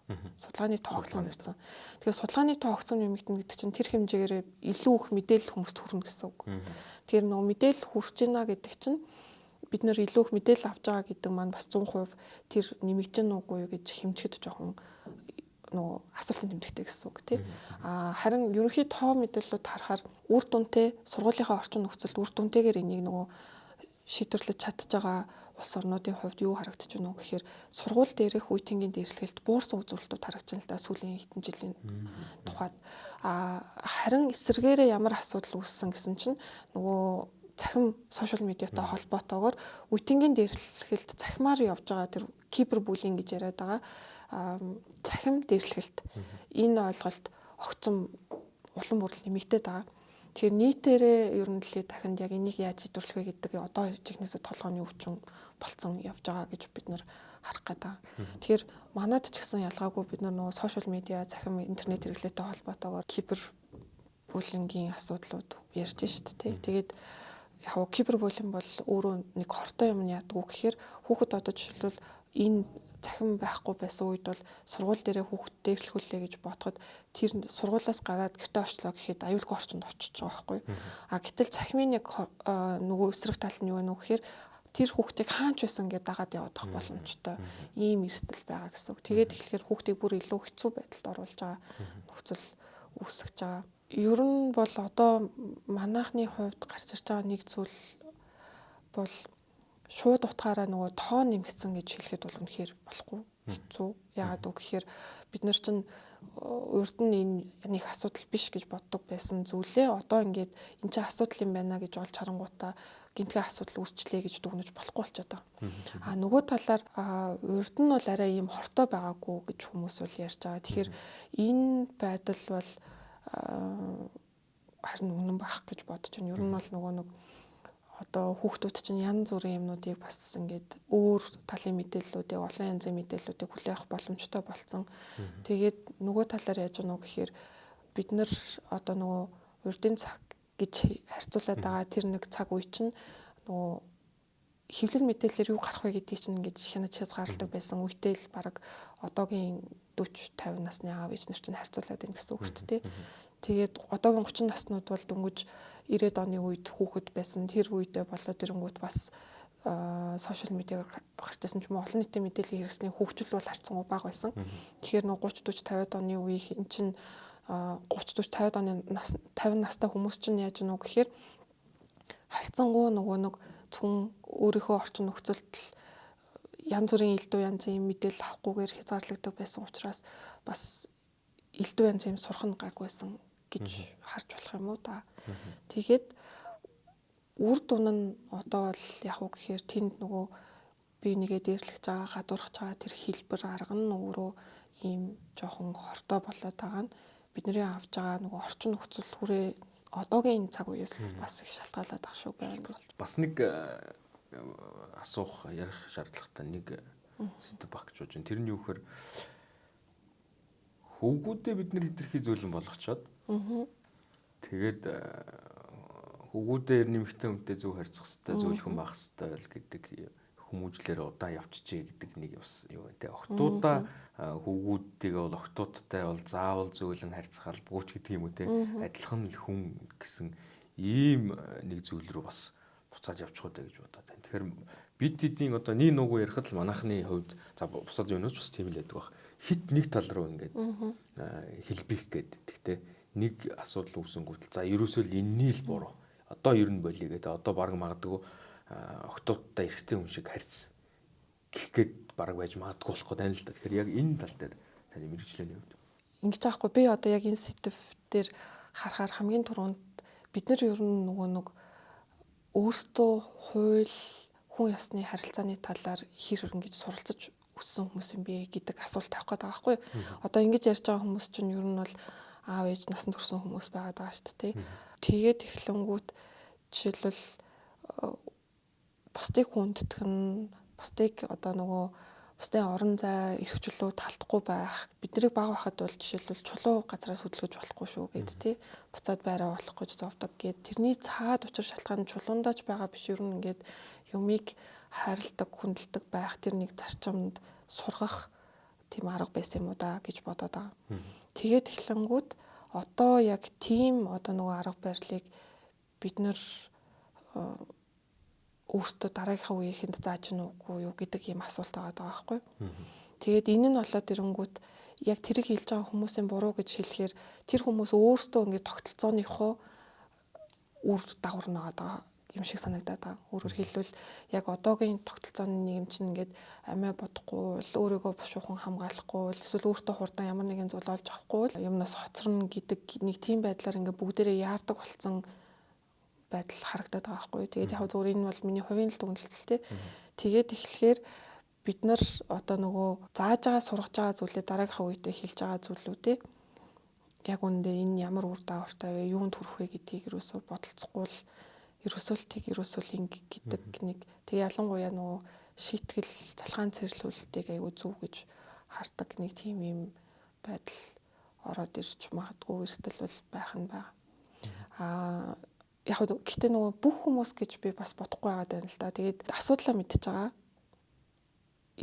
огцом нэмэгдсэн. Тэгэхээр судалгааны тоо огцом нэмэгдэн гэдэг чинь тэр хэмжээгээр илүү их мэдээлэл хүмүүст хүрнэ гэсэн үг. Тэгэхээр нөгөө мэдээлэл хүрч ийна гэдэг чинь бид нэр илүү их мэдээлэл авч байгаа гэдэг маань бас 100% тэр нэмэгдэж нүггүй юу гэж хэмжихэд жоохон нөгөө асуултын тэмдэгтэй гэсэн үг тийм. Харин ерөнхий тоо мэдээллүүд харахаар үр дүнтэй сургуулийнхаа орчин нөхцөлд үр дүнтэйгээр энийг нөгөө шийдвэрлэж чадж байгаа улс орнуудын хувьд юу харагдаж байна вэ гэхээр сургууль дээрх үеийнгийн дээрлэхэлт буурсан үзүүлэлтүүд харагдаж байна л да сүүлийн хэдэн жилийн тухайд. Харин эсвэргээрээ ямар асуудал үүссэн гэсэн чинь нөгөө цахим сошиал медиатай холбоотойгоор үеийнгийн дээрлэхэлт цахимаар явж байгаа тэр кибербуллинг гэж яриад байгаа цахим дээрлэхэлт энэ ойлголт огцом улам бүр нэмэгдээд байгаа. Тэгэхээр нийтээрээ ер нь дэлхийд дахинд яг энийг яаж шийдвэрлэх вэ гэдэг одоо жигнэсээ толгойн өвчин болцсон явж байгаа гэж бид нэр харах гэдэг. Тэгэхээр манайд ч гэсэн ялгаагүй бид нар нөгөө сошиал медиа, захин интернет хэрэглээтэй холбоотойгоор кибербуллингийн асуудлууд ярьж шүү дээ. Тэгээд яг кибербуллинг бол өөрөө нэг хортой юм яадаг уу гэхээр хүүхэд одоо жишээлбэл энэ захин байхгүй байсан үед бол сургууль дээрээ хүүхэд дээшлэхүүлээ гэж бодоход тэр сургуулиас гараад гэртээ очлоо гэхэд аюулгүй орчинд очиж байгаа байхгүй. А гэтэл захимын яг нөгөө эсрэг тал нь юу вэ гэхээр тэр хүүхдийг хаач байсан гэдээ дагаад явах боломжтой ийм эрсдэл байгаа гэсэн үг. Тэгээд эхлэхээр хүүхдийг бүр илүү хэцүү байдалд оруулж байгаа нөхцөл үүсгэж байгаа. Ер нь бол одоо манайхны хувьд гарч ирж байгаа нэг зүйл бол шууд утгаараа нөгөө тоо нэмэгдсэн гэж хэлэхэд бол үнэхээр болохгүй хэцүү. Яагаад үг гэхээр бид нар чинь урд нь энэ нэг асуудал биш гэж боддог байсан зүйлээ одоо ингээд энэ чинь асуудал юм байна гэж олж харангуйтаа гинтхэн асуудал үүсчлээ гэж дүгнэж болохгүй болчиход байгаа. А нөгөө талаар урд нь бол арай ийм хортой байгаагүй гэж хүмүүс бол ярьж байгаа. Тэгэхээр энэ байдал бол харин үнэн байх гэж бодож байна. Ер нь бол нөгөө нэг одоо хүүхдүүд чинь янз бүрийн юмнуудыг бас ингээд өөр талын мэдээллүүдийг олон янзын мэдээллүүдийг хүлээх боломжтой болсон. Тэгээд нөгөө талаар яаж гэнэ гэхээр бид нар одоо нөгөө урдын цаг гэж харьцуулаад байгаа тэр нэг цаг үе чинь нөгөө хэвлэл мэдээлэлээр юу гарах вэ гэдгийг чинь ингээд хянаж хязгаарладаг байсан үедээ л баг одоогийн 40-50 насны аав ээж нар чинь харьцуулаад байна гэсэн үг шүү дээ. Тэгээд одоогийн 30 наснууд бол дөнгөж 90-ад оны үед хүүхэд байсан. Тэр үедээ болоод ирэнгүүт бас сошиал медиагаар гарчсан ч юм уу олон нийтийн мэдээллийн хэрэгслийн хөгжил бол харьцангуй бага байсан. Тэгэхээр нөгөө 30 40 50-ад оны үеийн эн чинь 30 40 50-ад оны 50 настай хүмүүс чинь яаж гэнэ гэхээр харьцангуй нөгөө нэг зөвхөн өөрийнхөө орчин нөхцөлд янз бүрийн элдв янзын мэдээлэл авахгүйгээр хязгаарлагддаг байсан учраас бас элдв янзын сурах нь гайгүйсэн гэж харж болох юм уу та. Тэгээд үр дүн нь одоо бол яг уу гэхээр тэнд нөгөө бие нэгээ дээрлэж байгаа, гадуурхаж байгаа тэр хэлбэр арга нь өөрөө ийм жоохон хортой болоод байгаа нь бидний авж байгаа нөгөө орчин нөхцөл хүрээ одоогийн цаг үеэс бас их шалтгаалаад байгаа шүү байна гэж. Бас нэг асуух ярих шаардлагатай нэг сэдв баг гэж бодож байна. Тэр нь юу гэхээр хөвгүүдээ бид нар хэтэрхий зөөлөн болгочоод тэгээд хөвгүүдээ нэмэгтэй хүнтэй зөв харьцах хэрэгтэй, зөөлхөн байх хэрэгтэй гэдэг хүмүүжлэр удаан явчихжээ гэдэг нэг бас юу вэ те. Охтуудаа хөвгүүдийг бол охтуудтай бол заавал зөөлөн харьцахал бууч гэдэг юм уу те. Адилхан л хүн гэсэн ийм нэг зүйл рүү бас буцааж явчих удаа гэж бодоод байна. Тэгэхээр бид хэдийн одоо нэг нүгүү ярихад л манайхны хувьд за бусад юмнууч бас тийм л байдаг баг. Хит нэг тал руу ингээд хэлбэх гэдэг. Тэгтээ нэг асуудал үүсэнгүүтэл за ерөөсөө л энэний л буруу. Одоо ер нь болиё гэдэг. Одоо баг магадгүй охтуудтай эрэгтэй хүн шиг харьц гэх гээд баг байж магадгүй болох гэдэг юм л да. Тэгэхээр яг энэ тал дээр таны мэрэгжлийн хувьд ингэж аахгүй би одоо яг энэ сэдв дээр харахаар хамгийн түрүүнд бид нар ер нь нөгөө нэг өөртөө хууль хүн ёсны харилцааны талаар хэр ингэж суралцаж өссөн хүмүүс юм бэ гэдэг асуулт тавих гээд байгаа байхгүй. Одоо ингэж ярьж байгаа хүмүүс чинь ер нь бол аав ээж насанд хүрсэн хүмүүс байгаад байгаа шүү дээ. Тэгээд эхлэнгүүт жишээлбэл бусдыг хүндэтгэх нь бусдыг одоо нөгөө бусдын орон зай эрх чөлөө талдахгүй байх биднийг баг байхад бол жишээлбэл чулуу газраас хөдөлгөж болохгүй шүү гэд тий буцаад байраа болох гэж зовдөг гэд тэрний цаад учир шалтгаан чулуундаж байгаа биш ер нь ингээд юмыг хайрладаг хүндэлдэг байх тэр нэг зарчимд сургах тийм арга байсан юм уу да гэж бодоод байгаа. Тэгээд эхлэнгүүт одоо яг тийм одоо нөгөө арга барилыг бид нэр өөртөө дараагийнхаа үеийнхэнд зааж гэнэ үгүй юу гэдэг ийм асуулт байгаа байхгүй. Тэгээд энэ нь болоод ирэнгүүт яг тэрийг хэлж байгаа хүмүүсийн буруу гэж хэлэхээр тэр хүмүүс өөртөө ингээд тогтолцооныхоо үр дагавар байгаа юм шиг санагдаад байгаа. Өөрөөр хэлбэл яг одоогийн тогтолцооны нийгэм чинь ингээд амиа бодохгүй, өөрийгөө бушуухан хамгаалахгүй, эсвэл өөртөө хурдан ямар нэгэн зүйл олж авахгүй юмнаас хоцорно гэдэг нэг тийм байдлаар ингээд бүгдээрээ яардаг болсон байдал харагдаад байгаа байхгүй. Тэгээд яг зөвөр энэ бол миний хувийн л дүгнэлтэлтэй. Тэгээд эхлэхээр бид нар одоо нөгөө зааж байгаа сургаж байгаа зүйлээ дараагийнхаа үедээ хэлж байгаа зүйлүүдээ яг үндэ энэ ямар үр дагавартай вэ, юунд хүрэх вэ гэдгийг ерөөсөө бодолцохгүй л ерөөсөө л ингэ гэдэг нэг тэг ялангуяа нөгөө шийтгэл залгаан цэрлүүлэлтийг айгүй зөв гэж хардаг нэг тийм юм байдал ороод ирж магадгүй эрсдэл бол байх нь байгаа. Яг гэхдээ нөгөө бүх хүмүүс гэж би бас бодохгүй байгаа даа л да. Тэгээд асуудлаа мэдчихэж байгаа.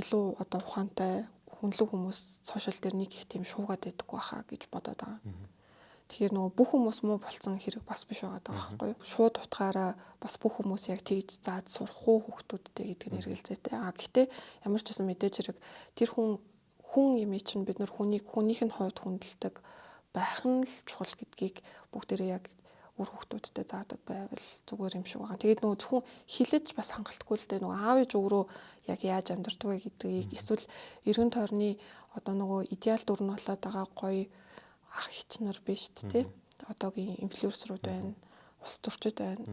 Илүү одоо ухаантай хүнлэг хүмүүс сошиал дээр нэг их тийм шуугаад байдаггүй хаа гэж бодоод байгаа. Тэгэхээр нөгөө бүх хүмүүс муу болцсон хэрэг бас биш байгаа байхгүй юу? Шууд утгаараа бас бүх хүмүүс яг тэгж зааж сурах уу хүүхдүүдтэй гэдэг нь хэрэгэлзээтэй. Гэхдээ ямар ч байсан мэдээж хэрэг тэр хүн юм чинь бид нар хүнийх нь хувьд хүндэлдэг байх нь л чухал гэдгийг бүгдээрээ яг үр хүүхдүүдтэй заадаг байвал зүгээр юм шиг байгаа. Тэгээд нөгөө зөвхөн хилэж бас хангалтгүй л дээ нөгөө аав ээж өөрөө яг яаж амьдрдаг вэ гэдгийг эсвэл эргэн тойрны одоо нөгөө идеал дүр нь болоод байгаа гоё ах ич нар биш тий. Одоогийн инфлюенсерүүд байна, ус төрчид байна.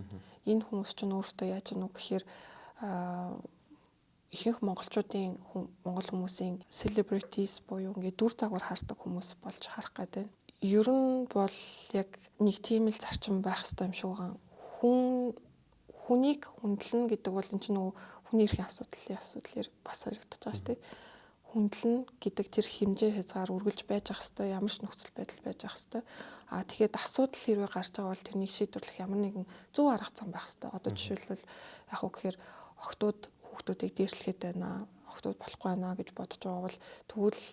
Энэ хүмүүс ч өөрсдөө яаж гэнэ үү гэхээр ихэнх монголчуудын монгол хүмүүсийн celebrities буюу ингээд дүр загвар хардаг хүмүүс болж харах гэдэг. Ер нь бол яг нэг тийм л зарчим байх хэрэгтэй юм шиг байгаа. Хүнийг хүндэлнэ гэдэг бол энэ чинь нөгөө хүний эрхийн асуудал бас харагдаж байгаа шүү дээ. Хүндлэн гэдэг тэр хэмжээ хязгаар үргэлж байж ах хэвээр ямар ч нөхцөл байдал байж ах хэвээр. Тэгэхээр асуудал хэрвээ гарч байгаа бол тэрнийг шийдвэрлэх ямар нэгэн зөв арга зам байх хэвээр. Одоо жишээлбэл яг уу гэхээр хүүхдүүдийг дээшлэхэд байна, хүүхдүүд болохгүй байна гэж бодож байгаа бол тэгвэл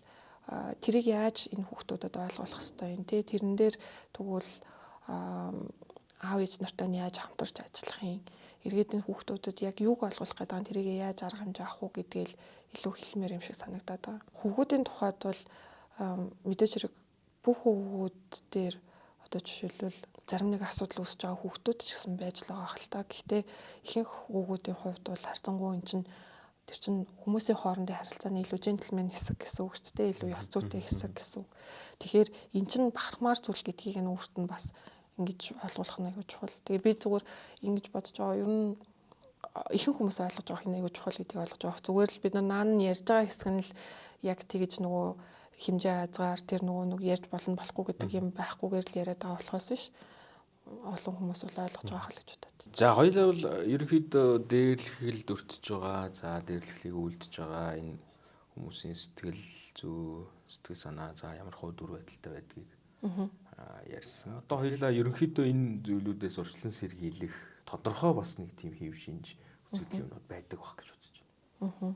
тэрийг яаж энэ хүүхдүүдэд ойлгуулах хэвээр юм те. Тэрэн дээр тэгвэл аав ээж нартай нь яаж хамтарч ажиллах юм. Эргээд энэ хүүхдүүдэд яг юуг ойлгуулах гэдэг нь тэрийг яаж арга хэмжээ авах уу гэдгээл илүү хэлмээр юм шиг санагдаад байгаа. Хүүхдүүдийн тухайд бол мэдээж хэрэг бүх хүүхдүүд дээр одоо жишээлбэл зарим нэг асуудал үүсэж байгаа хүүхдүүд ч гэсэн байж л байгаа хэл та. Гэхдээ ихэнх хүүхдүүдийн хувьд бол харцангуй эн чинь тэр чинь хүмүүсийн хоорондын харилцааны илүү джентльмен хэсэг гэсэн үг шүү дээ. Илүү ёс зүйтэй хэсэг гэсэн үг. Тэгэхээр эн чинь бахархмаар зүйл гэдгийг нь өөрт нь бас ингэж ойлгуулах нь аягүй чухал. Тэгээ би зүгээр ингэж бодож байгаа. Ер нь ихэнх хүмүүс ойлгож байгаа хин аягүй чухал гэдгийг ойлгож байгаа. Зүгээр л бид нар наан ярьж байгаа хэсэг нь л яг тэгэж нөгөө хэмжээ хязгаар тэр нөгөө нэг ярьж болно болохгүй гэдэг юм байхгүйгээр л яриад байгаа болохоос биш. Олон хүмүүс бол ойлгож байгаа хэл гэж бодод. За хоёулаа бол ерөнхийдөө дээрлэхэлд өртөж байгаа. За дээрлэхлийг үлдэж байгаа энэ хүмүүсийн сэтгэл зүй, сэтгэл санаа за ямар хөө дүр байдалтай байдгийг ярьсан. Одоо хоёулаа ерөнхийдөө энэ зүйлүүдээс урьдчилан сэргийлэх тодорхой бас нэг тийм хэв шинж үзэгдэл юмнууд байдаг байх гэж бодож байна.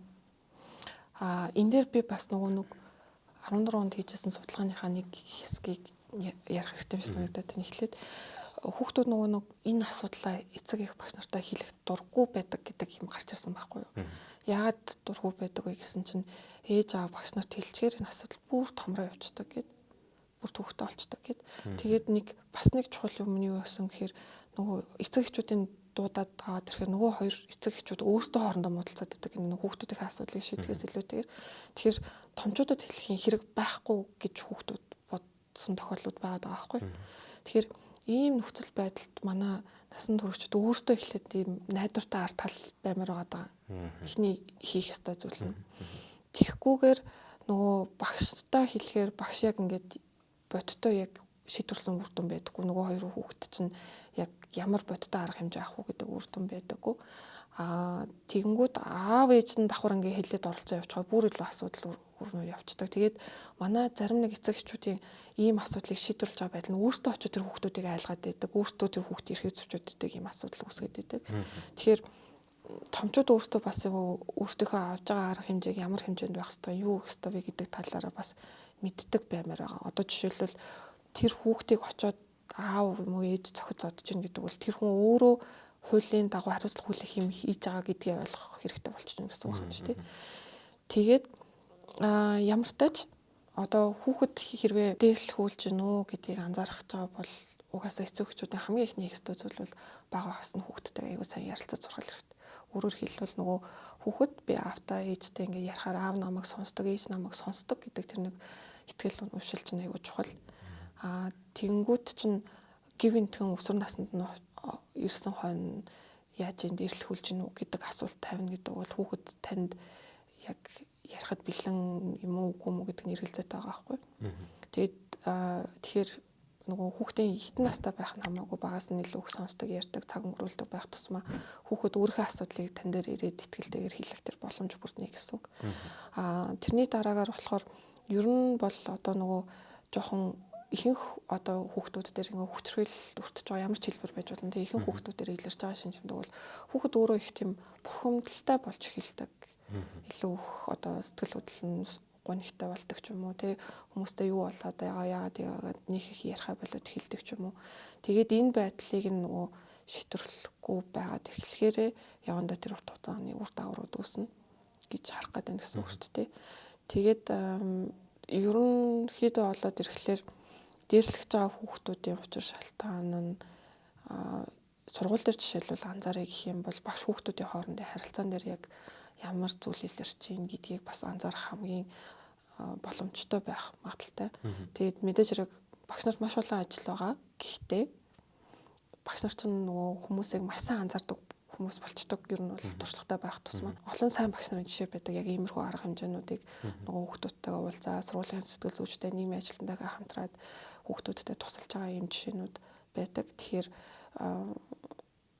Энэ дээр би бас нөгөө 14 онд хийжсэн судалгааныхаа нэг хэсгийг ярих хэрэгтэй биш санагдаад байна. Эхлээд хүүхдүүд нөгөө энэ асуудлаа эцэг эх багш нартай хэлэх дурггүй байдаг гэдэг юм гарч ирсэн байхгүй юу? Яагаад дурггүй байдаг вэ гэсэн чинь ээж аав багш нарт хэлчихээр энэ асуудал бүр томроо явцдаг гэд бүр төвхтэй болчдаг гэд. Тэгээд бас нэг чухал юм нь юу гэсэн гэхээр нөгөө эцэг эхчүүдийн дуудаад аваад ирэхээр нөгөө хоёр эцэг эхчүүд өөрсдөө хоорондоо муудалцаад байдаг энэ хүүхдүүдийн асуудлыг шийдэхээс илүүтэйгээр тэгэхээр томчуудад хэлэх хэрэг байхгүй гэж хүүхдүүд бодсон тохиолдлууд байгаа даа байхгүй. Тэгэхээр ийм нөхцөл байдалд манай насан туршид өөрсдөө эхлээд ийм найдвартай ард тал баймаар байгаа даа. Эхний хийх ёстой зүйл нь. Тэгэхгүйгээр нөгөө багштай хэлэхээр багш яг ингээд бодтой яг шийдвэрсэн үр дүн байдаггүй. Нөгөө хоёр хүүхэд чинь яг ямар бодтой арга хэмжээ авах уу гэдэг үр дүн байдаггүй. Тэгэнгүүт аав ээж нь давхар ингээ хэлээд оролцоо явж байгаа бүр илүү асуудал өрнөө явцдаг. Тэгээд манай зарим нэг эцэг эхчүүдийн ийм асуудлыг шийдвэрлэж байгаа байдал нь өөртөө очиж тэр хүүхдүүдийг айлгаад байдаг. Өөртөө тэр хүүхдээ эрхээ зөрчөөд байдаг ийм асуудал үүсгээд байдаг. Тэгэхээр томчууд өөртөө бас өөртөөхөө авж байгаа арга хэмжээг ямар хэмжээнд байх ёстой, юу гэх ёстой вэ гэдэг талаараа бас мэддэг баймаар байгаа. Одоо жишээлбэл тэр хүүхдийг очиод аав юм уу ээж зохиц зодж гин гэдэг бол тэр хүн өөрөө хуулийн дагуу хариуцлага хүлээх юм хийж байгаа гэдгийг ойлгох хэрэгтэй болчихно гэсэн үг байна шүү дээ. Тэгээд ямар тач одоо хүүхэд хэрвээ дээрлэхүүлж гин үү гэдгийг анзаарах гэж байгаа бол угаасаа эцэг эхчүүдийн хамгийн ихний хийх ёстой зүйл бол бага багаас нь хүүхдтэй аягүй сайн ярилцаж сургал хэрэгтэй. Өөрөөр хэлбэл нөгөө хүүхэд би аавтай ээжтэй ингээ ярихаар аав намайг сонсдог, ээж намайг сонсдог гэдэг тэр нэг итгэл үнэмшил чинь аягүй чухал. Тэгэнгүүт чинь гівэнтхэн өсвөр наснд нь ирсэн хойно яаж энд дээрлэхүүлж гин үү гэдэг асуулт тавина гэдэг бол хүүхэд танд яг ярихад бэлэн юм уу үгүй юм уу гэдэг нь эргэлзээд байгаа байхгүй. Тэгэхээр нөгөө хүүхдийн хитэн настай байх нь хамаагүй багаас нь илүү их сонсдог, ярьдаг, цаг өнгөрүүлдэг байх тусмаа хүүхэд өөрийнхөө асуудлыг тань дээр ирээд итгэлтэйгээр хэлэх тэр боломж бүрднэ гэсэн үг. Тэрний дараагаар болохоор ер нь бол одоо нөгөө жоохон ихэнх одоо хүүхдүүд дээр ингээ хүчрхийлэл өртөж байгаа ямар ч хэлбэр байж болно. Тэгээ ихэнх хүүхдүүд дээр илэрч байгаа шинжлэмдэг бол хүүхэд өөрөө их тийм бухимдалтай болж эхэлдэг. Илүү их одоо сэтгэл хөдлөл нь гонхтой болдог ч юм уу, тий хүмүүстэй юу болоод яагаад нэг их ярихаа болоод эхэлдэг ч юм уу. Тэгээд энэ байдлыг нөгөө шийдвэрлэхгүй байгаад эхлэхээрээ явандаа тэр урт хугацааны үр дагаврууд үүснэ гэж харах гэдэг нь гэсэн үг шүү дээ. Тэгээд ерөнхийдөө болоод ирэхлээр дээрлэгч байгаа хүүхдүүдийн учир шалтгаан нь сургууль дээр жишээлбэл анзаарах гэх юм бол багш хүүхдүүдийн хоорондын харилцаан дээр яг ямар зүйл илэрч чинь гэдгийг бас анзаарах хамгийн боломжтой байх магадaltaй. Тэгээд мэдээж хэрэг багш нарт маш олон ажил байгаа. Гэхдээ багш нар чинь нөгөө хүмүүсийг маш сайн анзаардаг хүмүүс болчдөг. Ер нь бол туршлагатай байх тусмаа олон сайн багш нарын жишээ байдаг. Яг иймэрхүү арга хэмжээнүүдийг нөгөө хүүхдүүдтэйгээ уулзаа, сургуулийн сэтгэл зүйчтэй, нийгмийн ажилтнтайгаа хамтраад хүүхдүүдтэй тусалж байгаа юм жишээнүүд байдаг. Тэгэхээр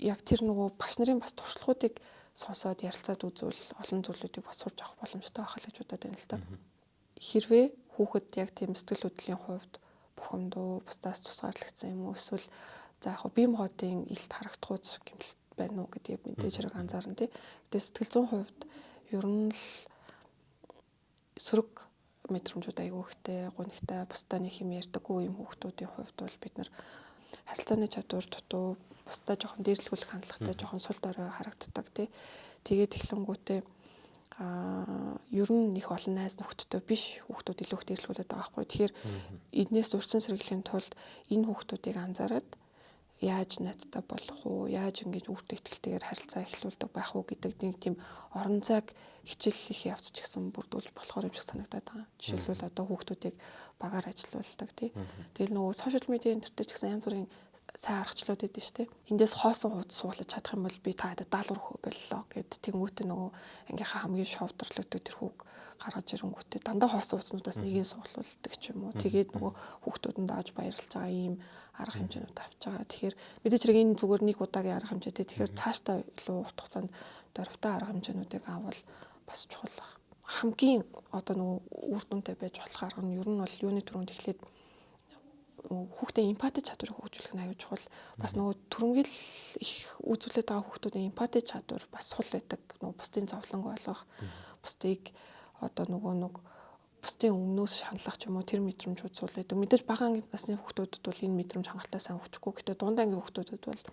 яг тэр нөгөө багш нарын бас туршлагуудыг сонсоод ярилцаад үзвэл олон зүйлүүдийг бас сурч авах боломжтой байх гэж бодоод байна л да. Хэрвээ хүүхэд яг тийм сэтгэл хөдлөлийн хувьд бухимдуу, бусдаас тусгаарлагдсан юм уу, эсвэл за яг бие махбодын илт харагдахуйц гэмтэлт байна уу гэдгийг мэдээж хэрэг анзаарна тий. Гэтэ сэтгэл зүйн хувьд ер нь л сөрөг мэдрэмжүүд аягүй ихтэй, гонхтой, бусдаа нэг юм ярьдаггүй юм хүүхдүүдийн хувьд бол бид нар харилцааны чадвар дутуу, бусдаа жоохон дээрлэхүүлэх хандлагатай, жоохон сул дорой харагддаг тий. Тэгээд эхлэнгүүтээ ер нь их олон найз нөхдөдөө биш хүүхдүүд илүү их дээрлэхүүлээд байгаа байхгүй. Тэгэхээр эднээс зурцсан сэргийлэхийн тулд энэ хүүхдүүдийг анзаараад яаж найзтай болох уу, яаж ингэж өөртөө ихтэйгээр харилцаа эхлүүлдэг байх уу гэдэг нэг тийм орон зайг хичээл их явц ч гэсэн бүрдүүлж болохоор юм шиг санагдаад байгаа. Жишээлбэл одоо хүүхдүүдийг багаар ажилуулдаг тий. Тэгэл нөгөө сошиал медиа интернет ч гэсэн янз бүрийн сайн аргачлалууд өгдөө шүү дээ. Эндээс хоосон хуудас суулгаж чадах юм бол би та хэд даалгавар өгөх боллоо гэд тэнгуүтэ нөгөө ангийнхаа хамгийн шовдрлогддог тэр хүүг гаргаж ирэнгүүтээ дандаа хоосон хуудаснуудаас нэгийг суулгуулдаг ч юм уу. Тэгээд нөгөө хүүхдүүдэнд дааж баярлж байгаа ийм арга хэмжээнүүд авч байгаа. Тэгэхээр мэдээж хэрэг энэ зүгээр нэг удаагийн арга хэмжээтэй. Тэгэхээр цаашдаа илүү урт хугацаанд дөрвтэй арга хэмжээнүүдийг авал бас чухал байна. Хамгийн одоо нөгөө үр дүнтэй байж болох арга нь ер нь бол юуны түрүүнд эхлээд хүүхдийн эмпати чадварыг хөгжүүлэх нь аюул чухал. Бас нөгөө түрэмгэл их үзүүлээд байгаа хүүхдүүдийн эмпати чадвар бас сул байдаг. Нөгөө бусдын зовлонг ойлгох, бусдыг одоо нөгөө бусдын өмнөөс шаналлах ч юм уу тэр мэдрэмжүүд сул байдаг. Мэдээж бага насны хүүхдүүдэд бол энэ мэдрэмж хангалттай сайн хөгжихгүй. Гэхдээ дунд ангийн хүүхдүүдэд бол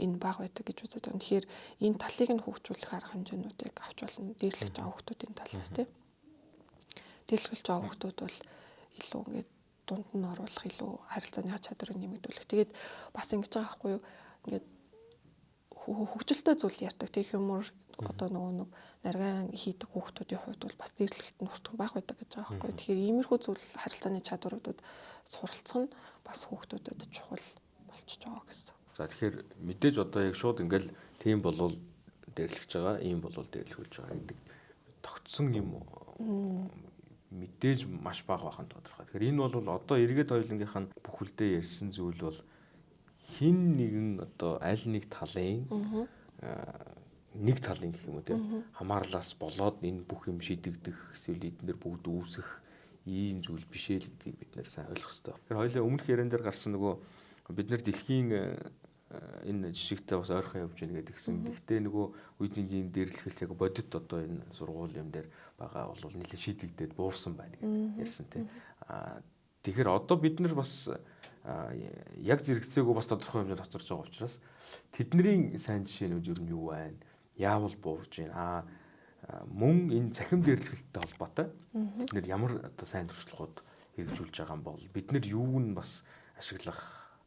энэ бага байдаг гэж үзээд байна. Тэгэхээр энэ талыг нь хөгжүүлэх арга хэмжээнүүдийг авч болно. Дээрлэж байгаа хүүхдүүдийн талаас тийм. Дээрлэж байгаа хүүхдүүд бол илүү ингээд дунд нь оруулах, илүү харилцааны чадварыг нэмэгдүүлэх. Тэгээд бас ингэж байгаа байхгүй юу? Ингээд хөгжилтэй зүйл ярьдаг. Тэг юмор одоо нөгөө нарийн хийдэг хүүхдүүдийн хувьд бол бас дээрлэлт нь хүртэх байх байдаг гэж байгаа байхгүй юу? Тэгэхээр иймэрхүү зүйл харилцааны чадваруудад суралцах нь бас хүүхдүүдэд чухал болчихж байгаа гэсэн. За тэгэхээр мэдээж одоо яг шууд ингээл тийм болвол дээрлэж байгаа, ийм болвол дээрлүүлж байгаа гэдэг тогтсон юм мэдээж маш бага бахан тодорхой. Тэгэхээр энэ бол одоо эргээд хоёулынгийнх нь бүхэлдээ ярьсан зүйл бол хин нэгэн одоо аль нэг талын нэг талын гэх юм уу тийм хамаарлаас болоод энэ бүх юм шийдэгдэх эсвэл эдгээр бүгд үүсэх ийм зүйл биш ээ гэдгийг бид нэр сайн ойлгох хэрэгтэй. Тэгэхээр хоёулаа өмнөх яриан дээр гарсан нөгөө бид нар дэлхийн энэ жишгтэй бас ойрхон явж байна гэдгсэн. Гэхдээ нөгөө үеийнгийн дээрлэхэл яг бодит одоо энэ сургуулийн дээр байгаа бол нэлээд шийдэгдээд буурсан байна гэж ярьсан тийм. Тэгэхээр одоо бид нар бас яг зэрэгцээгүй бас тодорхой хэмжээнд хоцорж байгаа учраас тэдний сайн жишээнүүд ер нь юу байна? Яавал буурж байна? Мөн энэ цахим дээрлэхэлтэй холбоотой бид нар ямар одоо сайн туршлагууд хэрэгжүүлж байгаа юм бол бид нар юуг нь бас ашиглах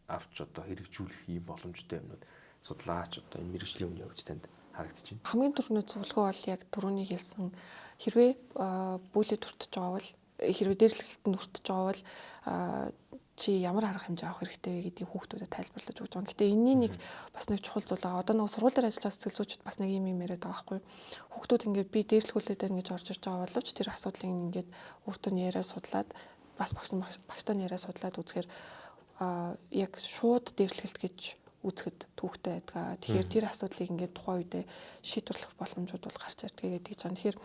авч одоо хэрэгжүүлэх юм боломжтой юмнууд судлаач одоо энэ мэрэгжлийн үеийн явж танд харагдаж байна. Хамгийн түрүүний зөвлөгөө бол яг түрүүний хэлсэн хэрвээ бүлэд хүртэж байгаа бол хэрвээ дээрлэхэлтэнд хүртэж байгаа бол чи ямар арга хэмжээ авах хэрэгтэй вэ гэдгийг хүүхдүүдэд тайлбарлаж өгч байгаа. Гэтэ энэний нэг бас нэг чухал зүйл байгаа. Одоо нөгөө сургууль дээр ажиллаж байгаа сэтгэл зүйчид бас нэг юм яриад байгаа байхгүй юу? Хүүхдүүд ингээд би дээрлэхүүлээд байна гэж орж ирж байгаа боловч тэр асуудлыг ингээд өөртөө яриа судлаад бас багштай яриа судлаад үзэхээр яг шууд дээрлэхэлт гэж үзэхэд түүхтэй байдаг. Тэгэхээр тэр асуудлыг ингээд тухайн үедээ шийдвэрлэх боломжууд бол гарч ирдэг гэдэг чинь. Тэгэхээр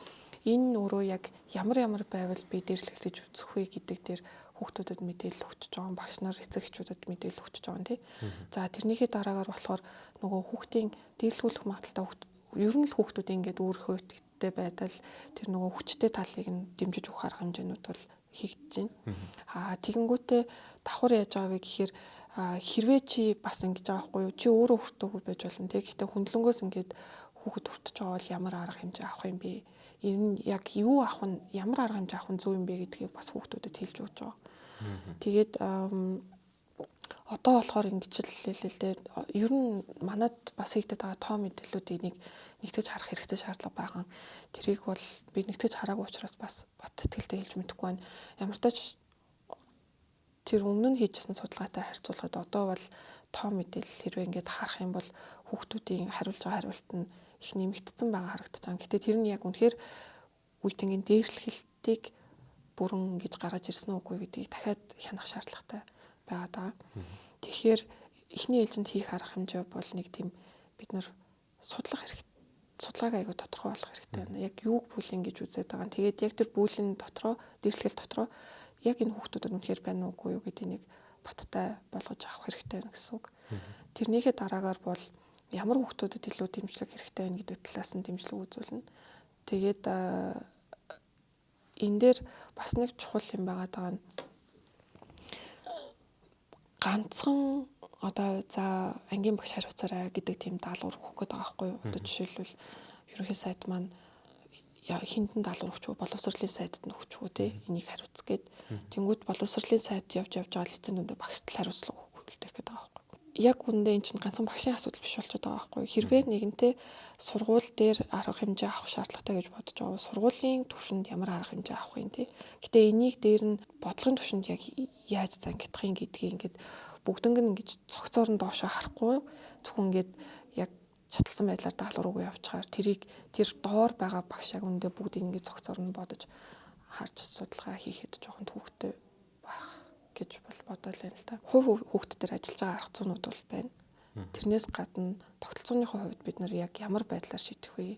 энэ өөрөө яг ямар байвал би дээрлэхэлт гэж үзэх вэ гэдэг дээр хүүхдүүдэд мэдээлэл өгч байгаа, багш нар эцэг эхчүүдэд мэдээлэл өгч байгаа тийм. За тэрнийхээ дараагаар болохоор нөгөө хүүхдийн дээрлүүлэх магадaltaй ер нь л хүүхдүүд ингээд өөрийнхөө итгэвчтэй байдал тэр нөгөө хүчтэй талыг нь дэмжиж өгөх арга хэмжээнүүд бол хийгдэж байна. Тэгэнгүүтээ давхар яаж байгаа вэ гэхээр хэрвээ чи бас ингэж байгаа байхгүй юу? Чи өөрөө хүртээгүй байж болно тийм. Гэхдээ хөндлөнгөөс ингээд хүүхэд хүртэж байгаа бол ямар арга хэмжээ авах юм бэ? Энэ яг юу авах нь ямар арга хэмжээ авах нь зөв юм бэ гэдгийг бас хүүхдүүдэд хэлж өгч байгаа. Тэгээд одоо болохоор ингэж л хэлээ л дээ. Ер нь манад бас хийгдэт байгаа тоо мэдээллүүдийг нэгтгэж харах хэрэгтэй шаардлага байгаа. Тэрийг бол би нэгтгэж хараагүй учраас бас бат итгэлтэй хэлж мэдэхгүй байна. Ямар ч тач тэр өмнө нь хийжсэн судалгаатай харьцуулахад одоо бол тоо мэдээлэл хэрвээ ингээд харах юм бол хүүхдүүдийн хариулж байгаа хариулт нь их нэмэгдсэн байгаа харагдаж байгаа. Гэтэ тэр нь яг үнэхээр үеийнгийн дээшлэлтийг бүрэн ингэж гаргаж ирсэн үгүй гэдгийг дахиад хянах шаардлагатай байгаа даа. Тэгэхээр эхний ээлжинд хийх арга хэмжээ бол нэг тийм бид нар судлах хэрэгтэй. Судалгааг аягүй тодорхой болгох хэрэгтэй байна. Яг юуг бүлэн гэж үзээд байгаа. Тэгээд яг тэр бүлэн дотроо дээрлэхэл дотроо яг энэ хүүхдүүдэд үнэхээр байна уугүй юу гэдэг нэг баттай болгож авах хэрэгтэй байна гэсэн үг. Тэрнийхээ дараагаар бол ямар хүүхдүүдэд илүү дэмжлэг хэрэгтэй байна гэдэг талаас нь дэмжлэг үзүүлнэ. Тэгээд энэ дээр бас нэг чухал юм байгаа даа. Ганцхан одоо за ангийн багш хариуцаарай гэдэг тийм даалгавар өгөх гээд байгаа байхгүй юу? Одоо жишээлбэл ерөнхий сайд маань хинтэн даалгавар өгч боловсролын сайдд нь өгч тий энийг хариуц гээд тэнгууд боловсролын сайд явж байгаа лицензинд багшд хариуцлага өгүүлдэг гээд байгаа байхгүй юу? Яг үндэ эн чинь ганцхан багшийн асуудал биш болчиход байгаа байхгүй юу? Хэрвээ нэгэнтээ сургууль дээр арга хэмжээ авах шаардлагатай гэж бодож байгаа бол сургуулийн түвшинд ямар арга хэмжээ авах юм тий? Гэтэ энийг дээр нь бодлогын түвшинд яг яаж зангидах юм гэдгийг ингээд бүгднийг ингэж цогцоор нь доошоо харахгүй зөвхөн ингээд яг чаталсан байдлаар даалгавар өгөө явчихаар тэр доор байгаа багш яг үндэ бүгдийг ингэж цогцоор нь бодож харж судалгаа хийхэд жоохон төвөгтэй байх гэж бодол байна л да. Хувь хүүхдэд төр ажиллаж байгаа арга зүйнүүд бол байна. Тэрнээс гадна тогтолцооныхоо хувьд бид нар яг ямар байдлаар шийдэх вэ?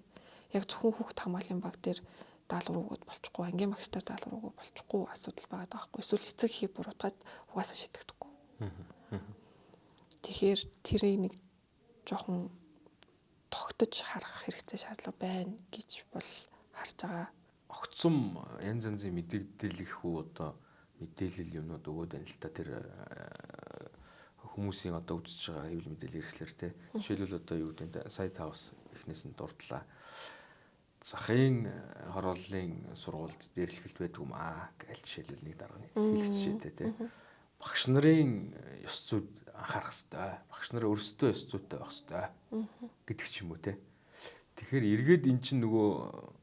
Яг зөвхөн хүүхд хамгааллын баг дээр даалгавар өгөөд болчихгүй, ангийн багш нар даалгавар өгөө болчихгүй асуудал байгаа даахгүй. Эсвэл эцэг эхийг буруутгаад угаасаа шийдэгдэхгүй. Тэгэхээр тэрийг нэг жоохон тогтож харах хэрэгцээ шаардлага байна гэж бол харж байгаа. Огцом янз янзын мэдээлэл хүү одоо мэдээлэл юмнууд өгөөд байна л та тэр хүмүүсийн одоо үзэж байгаа хэвлэл мэдээлэл хэрэгслэр те. Жишээлбэл одоо юу гэдэг сая тавс эхнээс нь дурдлаа. Захын хорооллын сургуульд дээрлэхэлт байдаг юм гэж жишээлбэл нэг дарга хэлэх жишээтэй те. Багш нарын ёс зүйд анхаарах хэрэгтэй. Багш нар өөрсдөө ёс зүйтэй байх хэрэгтэй гэдэг ч юм уу те. Тэгэхээр эргээд эн чинь нөгөө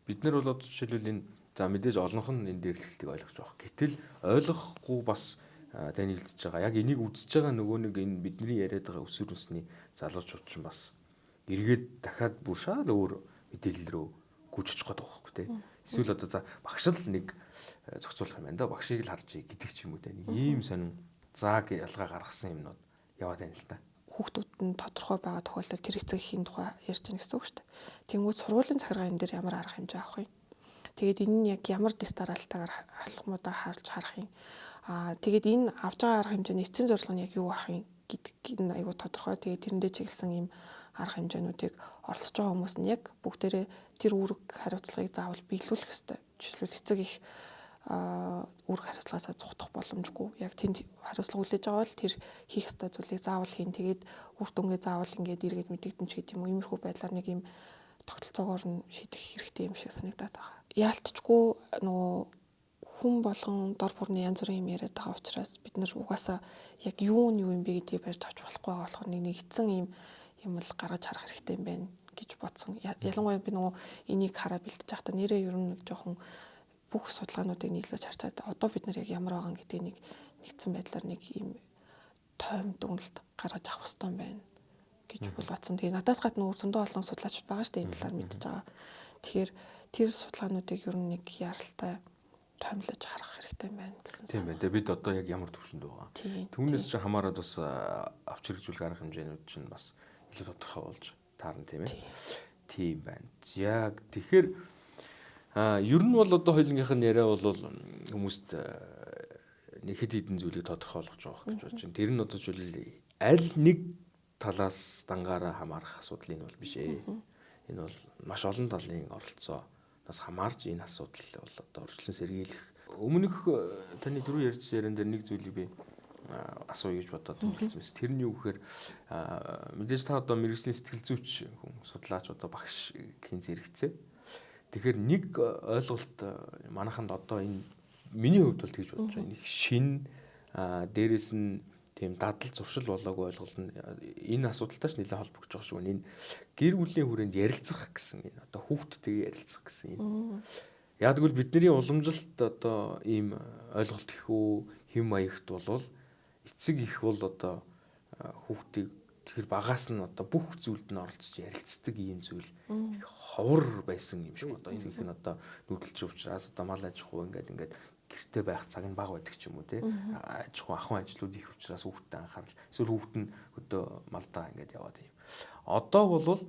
бид нар бол одоо жишээлбэл энэ за мэдээж олонх нь энэ дээрлэхэлтийг ойлгож байгаа. Гэтэл ойлгохгүй бас тань хэлж байгаа. Яг энийг үзэж байгаа нөгөө нэг энэ бидний яриад байгаа өсвөр насны залуучууд ч бас эргээд дахиад бүр шал өөр мэдээлэл рүү гүйчих гээд байгаа хөөх те. Эсвэл одоо за багш л нэг зохицуулах юм байна да. Багшийг л харж гэдэг ч юм уу те. Нэг ийм сонин зааг ялгаа гаргасан юмнууд яваад байна л та. Хүүхдүүд нь тодорхой байгаа тохиолдолд тэр эцэг эхийн тухай ярьж байгаа гэсэн үг шүү дээ. Тэнгүүд сургуулийн захиргаа энэ дээр ямар арга хэмжээ авах юм? Тэгээд энэ нь яг ямар дистаралтайгаар алхмуудаа харах юм? Тэгээд энэ авж байгаа арга хэмжээний эцсийн зорилго нь яг юу ах юм гэдгийг нь айгүй тодорхой. Тэгээд тэрэндээ чиглэсэн юм арга хэмжээнүүдийг оролцож байгаа хүмүүс нь яг бүгдээрээ тэр үүрэг хариуцлагыг заавал биелүүлэх ёстой. Жишээлбэл эцэг их үүрэг хариуцлагаасаа зугтах боломжгүй. Яг тэнд хариуцлага хүлээж байгаа бол тэр хийх ёстой зүйлийг заавал хийн. Тэгээд үр дүнгээ заавал ингээд эргээд мэдэгдэн ч гэдэг юм уу. Иймэрхүү байдлаар нэг юм тогтолцоогоор нь шийдэх хэрэгтэй юм шиг санагдаад байгаа. Яалтчгүй нөгөө хүн болгон дор бүрний янз бүрийн юм яриад байгаа учраас бид нар угаасаа яг юу юм бэ гэдгийг барьж авч болохгүй байгаа болохоор нэг нэгдсэн юм л гаргаж харах хэрэгтэй юм байна гэж бодсон. Ялангуяа би нөгөө энийг хараа бэлдэж байхдаа нэрээ ер нь нэг жоохон бүх судалгаануудыг нийлүүлж харцаад одоо бид нар яг ямар байгаа гэдэг нэг нэгдсэн байдлаар нэг юм тойм дүгнэлт гаргаж авах хэрэгтэй юм байна гэж бол бодсон. Тэгээ надаас гадна өөр зөндөө олон судлаач байгаа шүү дээ энэ талаар мэдж байгаа. Тэгэхээр тэр судалгаануудыг ер нь нэг яралтай томилж харах хэрэгтэй байна гэсэн. Тийм байна. Тэгээ бид одоо яг ямар төвшөнд байгаа. Түүнээс ч хамаарат бас авч хэрэгжүүлэх арга хэмжээнүүд чинь бас илүү тодорхой болж таарна тийм ээ. Тийм байна. Яг тэгэхээр ер нь бол одоо хоёулынх нь яриа бол хүмүүст нэг хэд хэдэн зүйлийг тодорхойлгож байгаа гэж бодож байна. Тэр нь одоо жишээл аль нэг талаас дангаараа хамаарах асуудал энэ бол биш ээ. Энэ бол маш олон талын оролцоонаас хамаарч энэ асуудал бол одоо урьдчилан сэргийлэх. Өмнөх таны түрүү ярьсан яриан дээр нэг зүйлийг би асууя гэж бодоод хэлсэн мэс. Тэр нь юу гэхээр мэдээж та одоо мэргэжлийн сэтгэл зүйч хүн судлаач одоо багш хийн зэрэгцээ. Тэгэхээр нэг ойлголт манайханд одоо энэ миний хувьд бол тэгж бодож байна. Нэг шин дээрэс нь тийм дадал зуршил болоогүй ойлголт нь энэ асуудалтайч нэлээд холбогдож байгаа шүү. Энэ гэр бүлийн хүрээнд ярилцах гэсэн энэ одоо хүүхдтэйгээ ярилцах гэсэн энэ. Яг тэгвэл бидний уламжилт одоо ийм ойлголт их үү хэм маягт бол эцэг их бол одоо хүүхдийг тэр багаас нь одоо бүх зүйлд нь оролцож ярилцдаг ийм зүйл их ховор байсан юм шиг одоо эцэг их нь одоо нүүдэлчин учраас одоо мал аж ахуй ингээд гэртээ байх цаг нь бага байдаг ч юм уу те аж ахуй ахуйн ажлууд их учраас хүүхдэд анхаарал эсвэл хүүхд нь өдөө малдаа ингээд яваад юм. Одоо бол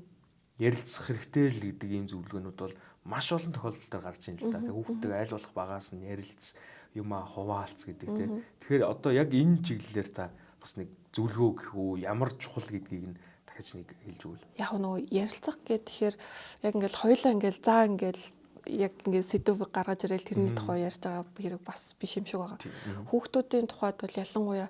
ярилцах хэрэгтэй л гэдэг ийм зөвлөгөөнүүд бол маш олон тохиолдолд гарч ийн л да. Тэгээ хүүхдтэйгээ айл болох багаас нь ярилц юмаа хуваалц гэдэг те. Тэгэхээр одоо яг энэ чиглэлээр та бас нэг зөвлөгөө гэх үү ямар чухал гэдгийг нь дахиж нэг хэлж өгвөл. Яг нөгөө ярилцах гэдэг тэгэхээр яг ингээл хоёулаа ингээл заа ингээл яг ингээд сэдв гаргаж ирэл тэрний тухай ярьж байгаа хэрэг бас биш юм шиг байгаа. Хүүхдүүдийн тухайд бол ялангуяа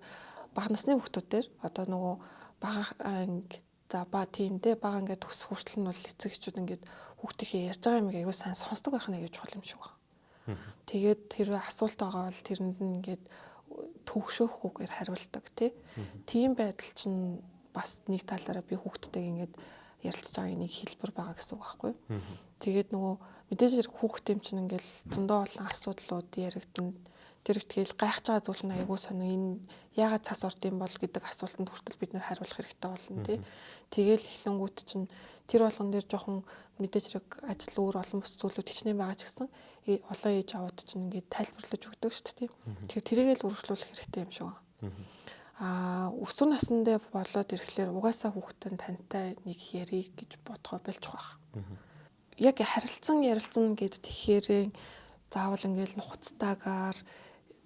бага насны хүүхдүүдээр одоо нөгөө бага анги за ба тийм дээ бага ингээд төс хүртэл нь бол эцэг эхчүүд ингээд хүүхдийнхээ ярьж байгаа юм аягүй сайн сонсдог байх нь аягүй чухал юм шиг байна. Тэгээд тэр асуулт байгаа бол тэрэнд нь ингээд төгшөөхгүйгээр хариулдаг тийм байдал чинь бас нэг талаараа би хүүхдтэйг ингээд ярилцж байгаа нэг хэлбэр байгаа гэсэн үг байхгүй. Тэгээд нөгөө мэдээж хэрэг хүүхдтэйм чинь ингээл зөндөө олон асуудлууд яригдана. Тэр ихтгэл гайхаж байгаа зүйл нь айгүй сонио энэ яагаад цас орд юм бол гэдэг асуултанд хүртэл бид нэр хариулах хэрэгтэй болно тий. Тэгэл эхлэнгүүт чинь тэр болгон дээр жоохон мэдээж хэрэг ажил өөр олон бус зүйлүүд хичнээн байгаа ч гэсэн олон ээж аваад чинь ингээд тайлбарлаж өгдөг шүү дээ тий. Тэгэхээр тэрийгээ л үргэлжлүүлэх хэрэгтэй юм шиг байна. Өсвөр насндаа болоод ирэхлээр угаасаа хүүхдэн тантай нэг ярих гэж бодгоо болж байгаа. Яг харилцан ярилцсан гэд тэгэхээр заавал ингээл нухацтаагаар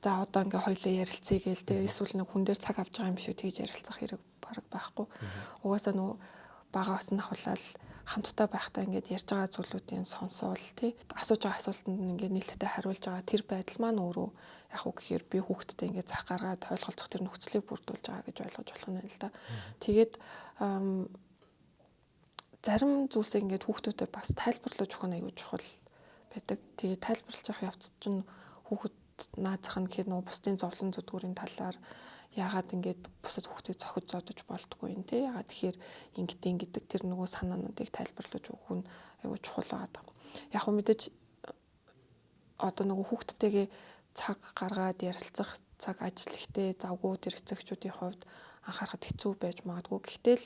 за одоо ингээ хоёлаа ярилцъя гээл тэ эсвэл нэг хүн дээр цаг авч байгаа юм шиг тэгж ярилцах хэрэг бараг байхгүй. Угаасаа нөгөө бага басна ахвалал хамтдаа байхдаа ингээд ярьж байгаа зүйлүүдийн сонсоол тий асууж байгаа асуултанд ингээд нийлдэхтэй хариулж байгаа тэр байдал маань өөрөө яг уу гэхээр би хүүхдтэй ингээд цаг гаргаад ойлголцох тэр нөхцөлийг бүрдүүлж байгаа гэж ойлгож болох юм л да. Тэгээд зарим зүйлсээ ингээд хүүхдүүдэд бас тайлбарлаж өгөх нь аюул чухал байдаг. Тэгээд тайлбарлаж явах явцад чинь хүүхэд наазах нь гэхээр нөгөө бусдын зовлон зүдгүүрийн талаар яагаад ингээд бусад хүүхдэд цохиж зодож болдгоо юм те яагаад тэгэхээр ингэдэн гэдэг тэр нөгөө санаануудыг тайлбарлаж өгөх нь аюул чухал байгаа. Яг хөө мэдээж одоо нөгөө хүүхдтэйгээ цаг гаргаад ярилцах цаг ажил ихтэй завгүй тэр эцэгчүүдийн хувьд анхаарахад хэцүү байж магадгүй. Гэхдээ л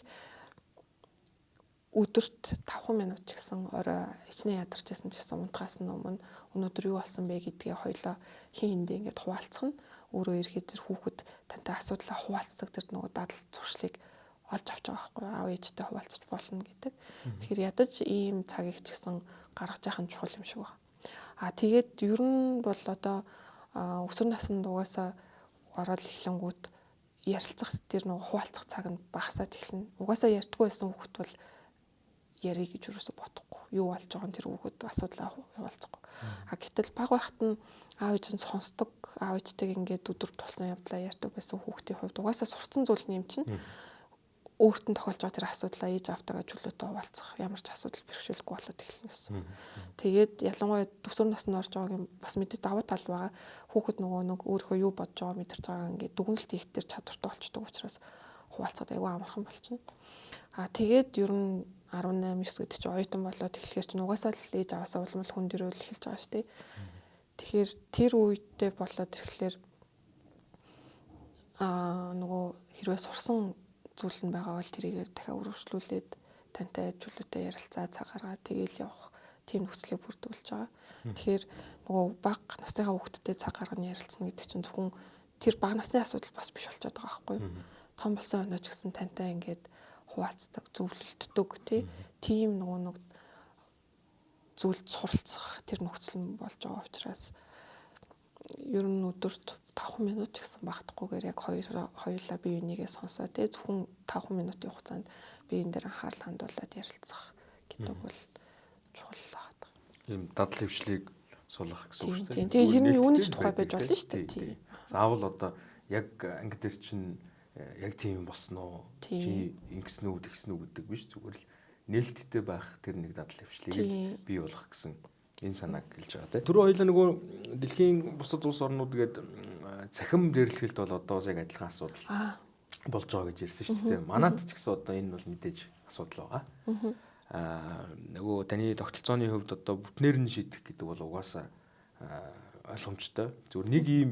өдөрт 5 минут ч гэсэн орой хичнээн ядарч байсан ч гэсэн унтахаас нь өмнө өнөөдөр юу болсон бэ гэдгээ хоёлоо хин хиндээ ингээд хуваалцах нь өөрөө ирэхэд тэр хүүхэд тантай асуудлаа хуваалцдаг тэр нөгөө дадал зуршлыг олж авч байгаа байхгүй аав ээжтэй хуваалцаж болно гэдэг. Тэгэхээр ядаж ийм цагийг ч гэсэн гаргаж явах нь чухал юм шиг байна. Тэгээд ер нь бол одоо өсвөр наснд угаасаа ороод эхлэнгүүт ярилцах тэр нөгөө хуваалцах цаг нь багасаад эхэлнэ. Угаасаа ярьдаггүй байсан хүүхэд бол ярих гэж юусоо бодохгүй. Юу болж байгаа нь тэр хүүхэд асуудлаа хуваалцахгүй. Гэтэл баг байхад нь аав ээж нь сонсдог, аав ээжтэйг ингээд өдөр тулсан явдлаа ярьдаг байсан хүүхдийн хувьд угаасаа сурцсан зүйл нь юм чинь өөртөө тохиолж байгаа тэр асуудлаа ээж автагаа чөлөөтэй хуваалцах ямар ч асуудал бэрхшээлгүй болоод эхэлнэ гэсэн. Тэгээд ялангуяа өсвөр наснд орж байгаа юм бас мэдээ давуу тал байгаа. Хүүхэд нөгөө нэг өөрийнхөө юу бодож байгааг мэдэрч байгаа ингээд дүгнэлт хийх тэр чадвартай болчдөг учраас хуваалцаад аягүй амархан болчихно. Тэгээд ер нь 18 9 гэдэг чинь оюутан болоод эхлэхээр чинь угаасаа л ээж аваасаа улмал хүн дөрөөл эхэлж байгаа шүү дээ. Тэгэхээр тэр үедээ болоод ирэхлээр нөгөө хэрвээ сурсан зүйл нь байгаа бол тэрийг дахиад үргэлжлүүлээд тантай чөлөөтэй ярилцаа цаг гаргаад тэгээл явах тийм нөхцөлийг бүрдүүлж байгаа. Тэгэхээр нөгөө бага насныхаа хүүхдтэй цаг гарганы ярилцсан гэдэг чинь зөвхөн тэр бага насны асуудал бас биш болчиход байгаа байхгүй юу? Том болсон өнөөч гэсэн тантай ингээд хуваалцдаг, зөвлөлддөг тийм нөгөө нэг зүйлд суралцах тэр нөхцөл нь болж байгаа учраас ер нь өдөрт 5 минут ч гэсэн багтахгүйгээр яг хоёулаа бие бинийгээ сонсоо зөвхөн 5 минутын хугацаанд биеийн дээр анхаарал хандуулад ярилцах гэдэг бол чухал байгаа. Ийм дадал хвшлийг суулгах гэсэн үг шүү дээ. Тийм. Тэгээ ер нь юуны ч тухай байж болно шүү дээ. Тийм. Заавал одоо яг анги дээр чинь яг тийм болсон уу? Чи ингэсэн үү, тэгсэн үү гэдэг биш, зүгээр л нээлттэй байх тэр нэг дадал хвшлийг бий болгох гэсэн энэ санааг хэлж байгаа тийм. Түрүү хоёулаа нөгөө дэлхийн бусад улс орнууд гээд цахим дээрлэхэлт бол одоо бас яг адилхан асуудал болж байгаа гэж ярьсан шүү дээ. Манайд ч гэсэн одоо энэ бол мэдээж асуудал байгаа. Нөгөө таны тогтолцооны хувьд одоо бүтнээр нь шийдэх гэдэг бол угаасаа ойлгомжтой. Зүгээр нэг ийм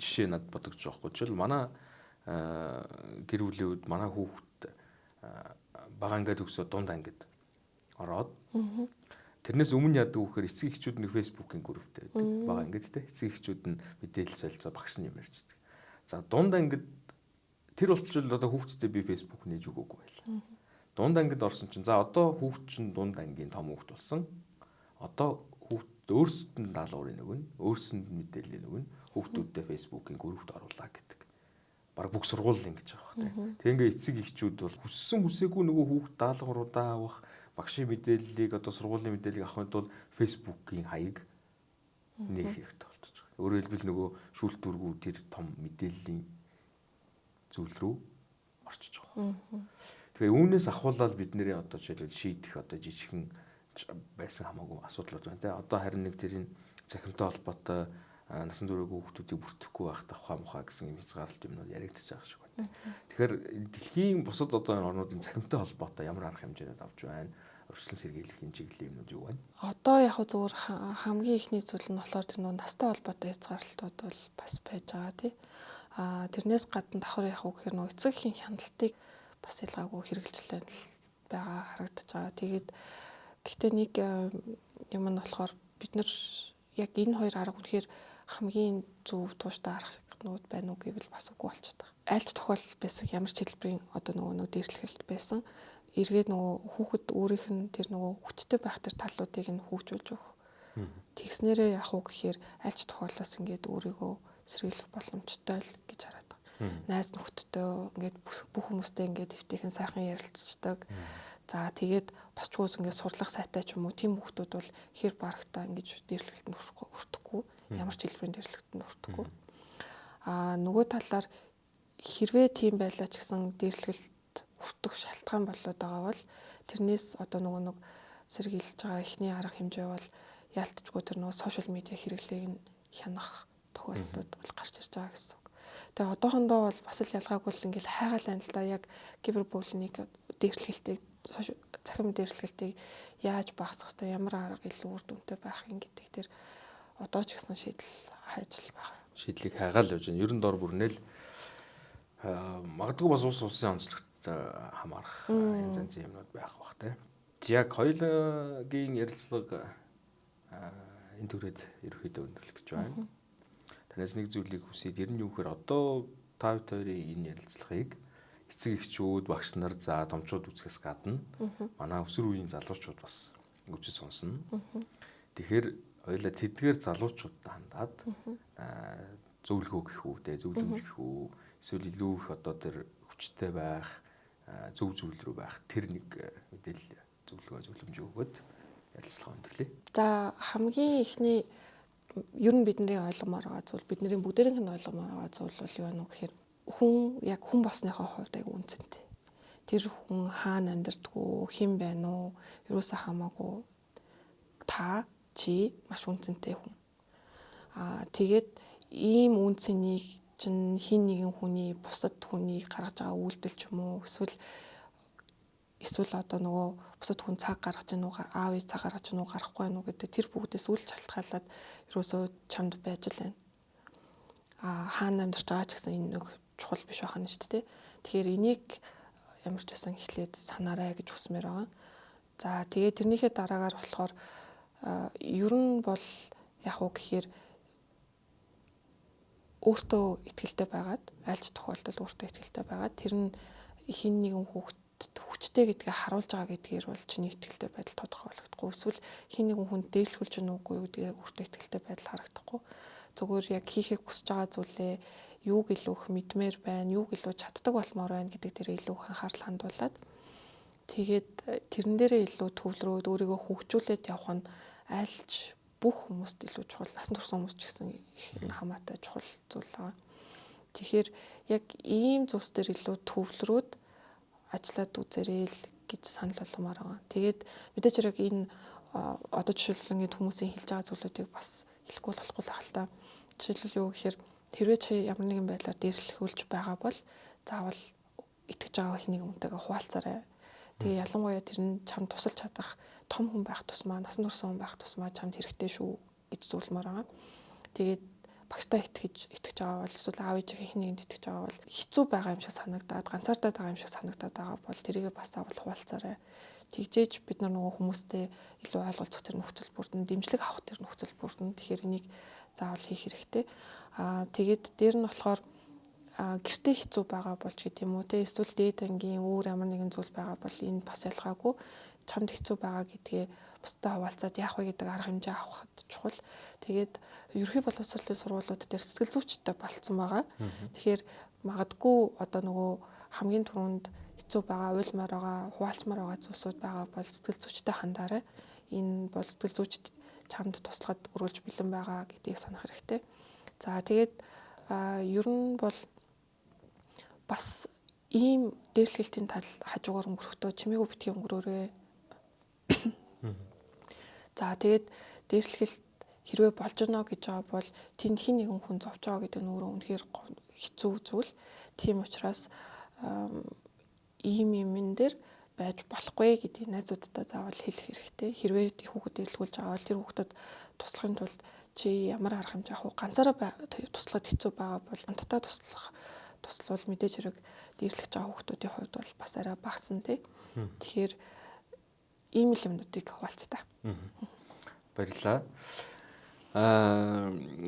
жишээ надад бодогдож байгаа хгүй. Жишээл манай гэр бүлийн үед манай хүүхэд бага ангид өсөө дунд ангид ороод тэрнээс өмнө яадаг вөхөр эцэг эхчүүд нэг фэйсбүүкийн групптэй байдаг. Бага ангид те эцэг эхчүүд нь мэдээлэл солилцоо багш нь юм ярьж байдаг. За дунд ангид тэр болчихвол одоо хүүхдтэй би фэйсбүүк нээж өгөөгүй байлаа. Дунд ангид орсон чинь за одоо хүүхд чинь дунд ангийн том хүүхд болсон. Одоо хүүхд өөрсдөд нь даалгаврын өгнө, өөрсөнд нь мэдээлэл өгнө, хүүхдүүддээ фэйсбүүкийн группт оруулаа гэдэг. Бараг бүх сургууль ингэж байгаа хэрэг. Тэг ингээ эцэг эхчүүд бол хүссэн хүсээгүй нөгөө хүүхд даалгавруудаа авах, багшийн мэдээллийг одоо сургуулийн мэдээллийг авахын тулд фэйсбүүкийн хаяг нээх хэрэгтэй болчихж байгаа. Өөрөөр хэлбэл нөгөө шүүлтүүргүү тэр том мэдээллийн зүйл рүү орчиж байгаа. Тэгэхээр үүнээс ахуулаад бидний одоо жишээлбэл шийдэх одоо жижигхэн байсан хамаагүй асуудлууд байна те. Одоо харин нэг тэрийн цахимтай холбоотой насан туршаагүй хүүхдүүдийг бүртгэхгүй байх тавхаа мухаа гэсэн юм хязгаарлалт юмнууд яригдчих байгаа шиг байна. Тэгэхээр дэлхийн бусад одоо энэ орнуудын цахимтай холбоотой ямар арга хэмжээнд авч байна? Урьдчилан сэргийлэхийн чиглэлийн юмнууд юу байна? Одоо яг зүгээр хамгийн ихний зүйл нь болохоор тэр нөө настай холбоотой хязгаарлалтууд бол бас байж байгаа тий. Тэрнээс гадна давхар яг үгээр нөө эцэг эхийн хяналтыг бас ялгаагүй хэрэгжилж байгаа харагдаж байгаа. Тэгээд гэхдээ нэг юм нь болохоор бид нар яг энэ хоёр арга үнэхээр хамгийн зөв тууштай аргууд байна уу гэвэл бас үгүй болчиход байгаа. Айлч тохиолдол байсан ямар ч хэлбэрийн одоо нөгөө дээшлэхэлт байсан. Эргээд нөгөө хүүхэд өөрийнх нь тэр нөгөө хүчтэй байх тэр талуудыг нь хөгжүүлж өгөх. Тэгснээрээ яг уу гэхээр айлч тохиолдлоос ингээд өөрийгөө сэргийлэх боломжтой л гэж хараад байгаа. Найз нөхдөдөө ингээд бүх хүмүүстэй ингээд эвтэйхэн сайхан ярилцдаг. За тэгээд босчгоос ингээд сурлах сайтай ч юм уу тийм хүмүүсд бол хэр барагтаа ингээд дээрлэхэлтэнд хүртэхгүй. Ямар ч хэлбэрийн дээрлэхэлтэнд хүртэхгүй. Нөгөө талаар хэрвээ тийм байлаа ч гэсэн дээрлэхэлт хүртэх шалтгаан болоод байгаа бол тэрнээс одоо нөгөө сэргийлж байгаа эхний арга хэмжээ бол яалтчгүй тэр нөгөө сошиал медиа хэрэглээг нь хянах тохиолдлууд бол гарч ирж байгаа гэсэн үг. Тэгээ одоохондоо бол бас л ялгаагүй л ингээл хайгаал байна л да яг кибербуллинг дээрлэхэлтийг цахим дээрлэхэлтийг яаж багасгах вэ? Ямар арга илүү үр дүнтэй байх юм гэдэг дээр одоо ч гэсэн шийдэл хайж л байгаа. Шийдлийг хайгаал явж байна. Ер нь дор бүрнээл магадгүй бас улсын онцлогт хамаарах янз янзын юмнууд байх бах те. Яг хоёулын ярилцлага энэ төрөд ерөөхдөө өндөрлөх гэж байна. Танаас нэг зүйлийг хүсээд ер нь юу гэхээр одоо та хоёрын энэ ярилцлагыг эцэг эхчүүд, багш нар за томчууд үзэхээс гадна манай өсвөр үеийн залуучууд бас үзэж сонсно. Тэгэхээр хоёулаа тэдгээр залуучуудад хандаад зөвлөгөө гэх үү те, зөвлөмж гэх үү, эсвэл илүү их одоо тэр хүчтэй байх, зөв зүйл рүү байх тэр нэг мэдээлэл зөвлөмж өгөөд ярилцлага өндөрлөе. За хамгийн ихний ер нь бидний ойлгомоор байгаа зүйл, бидний бүгдээрийнх нь ойлгомоор байгаа зүйл бол юу вэ гэхээр хүн болсныхоо хувьд айгүй үнцэнтэй. Тэр хүн хаана амьдардгүү, хэн байна уу, юусаа хамаагүй та чи маш үнцэнтэй хүн. Тэгээд ийм үнцнийг чинь хин нэгэн хүний бусад хүний гаргаж байгаа үйлдэл ч юм уу эсвэл одоо нөгөө бусад хүн цаг гаргаж гэнэ үү, аав ээж цаг гаргаж гэнэ үү, гарахгүй байна уу гэдэг тэр бүгдээс үл шалтгаалаад ерөөсөө чамд байж л байна. Хаана амьдарч байгаа ч гэсэн энэ нэг чухал биш байна шүү дээ. Тэгэхээр энийг ямар ч байсан эхлээд санаарай гэж хүсмээр байгаа. За тэгээд тэрнийхээ дараагаар болохоор ер нь бол яг уу гэхээр өөртөө ихтэй байгаад аль ч тохиолдолд өөртөө ихтэй байгаад тэр нь хин нэгэн хүүхдэд хүчтэй гэдгээ харуулж байгаа гэдгээр бол чиний ихтэй байдал тодорхойлогдохгүй. Эсвэл хин нэгэн хүнд дээрлэхүүлж гэнэ үгүй юу гэдгээр өөртөө ихтэй байдал харагдахгүй. Зүгээр яг хийхийг хүсэж байгаа зүйлээ юуг илүү их мэдмээр байна, юуг илүү чаддаг болмоор байна гэдэг дээр илүү их анхаарал хандуулад тэгээд тэрэн дээрээ илүү төвлөрөөд өөрийгөө хөгжүүлээд явах нь айлч бүх хүмүүст илүү чухал, насан турш хүмүүс ч гэсэн их хамаатай чухал зүйл байгаа. Тэгэхээр яг ийм зүйлс дээр илүү төвлөрөөд ажиллаад үзээрэй л гэж санал болгомоор байгаа. Тэгээд мэдээж хэрэг энэ одоо жишээлбэл ингээд хүмүүсийн хэлж байгаа зүйлүүдийг бас хэлэхгүй болохгүй л хаалтаа. Жишээлбэл юу гэхээр хэрвээ чи ямар нэгэн байдлаар дээрлэхүүлж байгаа бол заавал итгэж байгаа хин нэг хүнтэйгээ хуваалцаарай. Тэгээ ялангуяа тэр нь чамд тусалж чадах том хүн байх тусмаа, насан турш хүн байх тусмаа чамд хэрэгтэй шүү гэж зөвлөмөр байгаа. Тэгээд багтаа итгэж байгаа бол эсвэл аав ээжийнхээ хин нэгэнд итгэж байгаа бол хэцүү байгаа юм шиг санагдаад, ганцаардаад байгаа юм шиг санагдаад байгаа бол тэрийгээ бас заавал хуваалцаарай. Тэгжээж бид нар нөгөө хүмүүстэй илүү ойлголцох тэр нөхцөл бүрдэнд дэмжлэг авах тэр нөхцөл бүрдэнд тэгэхээр энийг заавал хийх хэрэгтэй. Тэгээд дээр нь болохоор гэртээ хэцүү байгаа болж гэдэг юм уу те эсвэл дээд ангийн өөр ямар нэгэн зүйл байгаа бол энэ бас ялгаагүй чамд хэцүү байгаа гэдгээ бусдаа хуваалцаад яах вэ гэдэг арга хэмжээ авахд чухал. Тэгээд ерөнхий боловсролын сургуулиуд дээр сэтгэл зүйчтэй болцсон байгаа. Тэгэхээр магадгүй одоо нөгөө хамгийн түрүүнд хэцүү байгаа, уйлмаар байгаа, хуваалцмаар байгаа зүйлсүүд байгаа бол сэтгэл зүйчтэй хандаарай. Энэ бол сэтгэл зүйч чамд туслахад өргөлж бэлэн байгаа гэдгийг санах хэрэгтэй. За тэгээд ер нь бол бас ийм дээрлэхэлтийн тал хажуугаар өнгөрөхдөө чимээгүй битгий өнгөрөөрэй. За тэгээд дээрлэхэлт хэрвээ болж гэнэ гэж байгаа бол тэнд хин нэгэн хүн зовж байгаа гэдэг нь өөрөө үнэхээр хэцүү зүйл. Тийм учраас ийм юмн дээр байж болохгүй гэдгийг найзуудтай заавал хэлэх хэрэгтэй. Хэрвээ хүүхэд дээрлэхүүлж байгаа бол тэр хүүхдэд туслахын тулд чи ямар арга хэмжээ авах вэ? Ганцаараа туслахад хэцүү байгаа бол хамтдаа туславал мэдээж хэрэг дээрлэж байгаа хүүхдүүдийн хувьд бол бас арай багсан тий. Тэгэхээр ийм л юмнуудыг хуваалц та. Баярлалаа.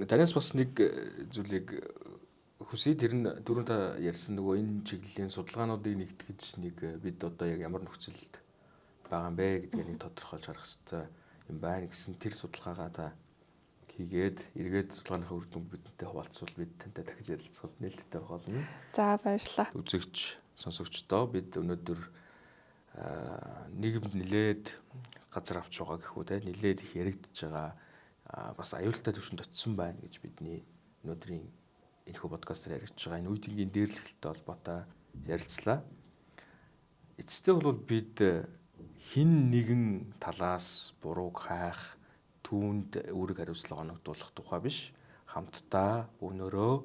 Танаас бас нэг зүйлийг хүсье тэр нь дөрөв та ярьсан нөгөө энэ чиглэлийн судалгаануудыг нэгтгэж нэг бид одоо яг ямар нөхцөлд байгаа юм бэ гэдгийг нэг тодорхойлж харах хэрэгтэй юм байна гэсэн тэр судалгаагаа та хийгээд эргээд судалгааныхаа үр дүнг бидэнтэй хуваалцвал бид тантай дахиж ярилцахад нээлттэй болно. За баярлалаа. Үзэгч сонсогчдоо бид өнөөдөр нийгэмд нилээд газар авч байгаа гэхүү те нилээд их яригдж байгаа бас аюултай төвшөнд очисон байна гэж бидний өнөөдрийн энэхүү подкастаар яригдж байгаа энэ үеийнгийн дээрлэхэлтэй холбоотой ярилцлаа. Эцэстээ бол бид хин нэгэн талаас бурууг хайх түүнд үүрэг хариуцлага оногдуулах тухай биш хамтдаа өнөөрөө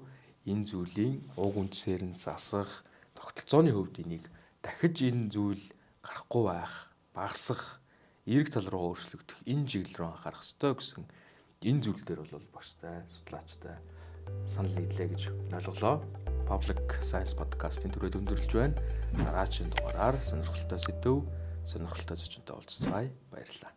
энэ зүйлийн уг үндсээр нь засах тогтолцооны хувьд энийг дахиж энэ зүйл гарахгүй байх, багасгах, эерэг тал руу өөрчлөгдөх энэ чиглэл рүү анхаарах ёстой гэсэн энэ зүйл дээр бол багштай, судлаачтай санал нийлээ гэж ойлголоо. Public Science podcast-ийн түрээд өндөрлж байна. Дараагийн дугаараар сонирхолтой сэдв, сонирхолтой зочинтой уулзцаая. Баярлалаа.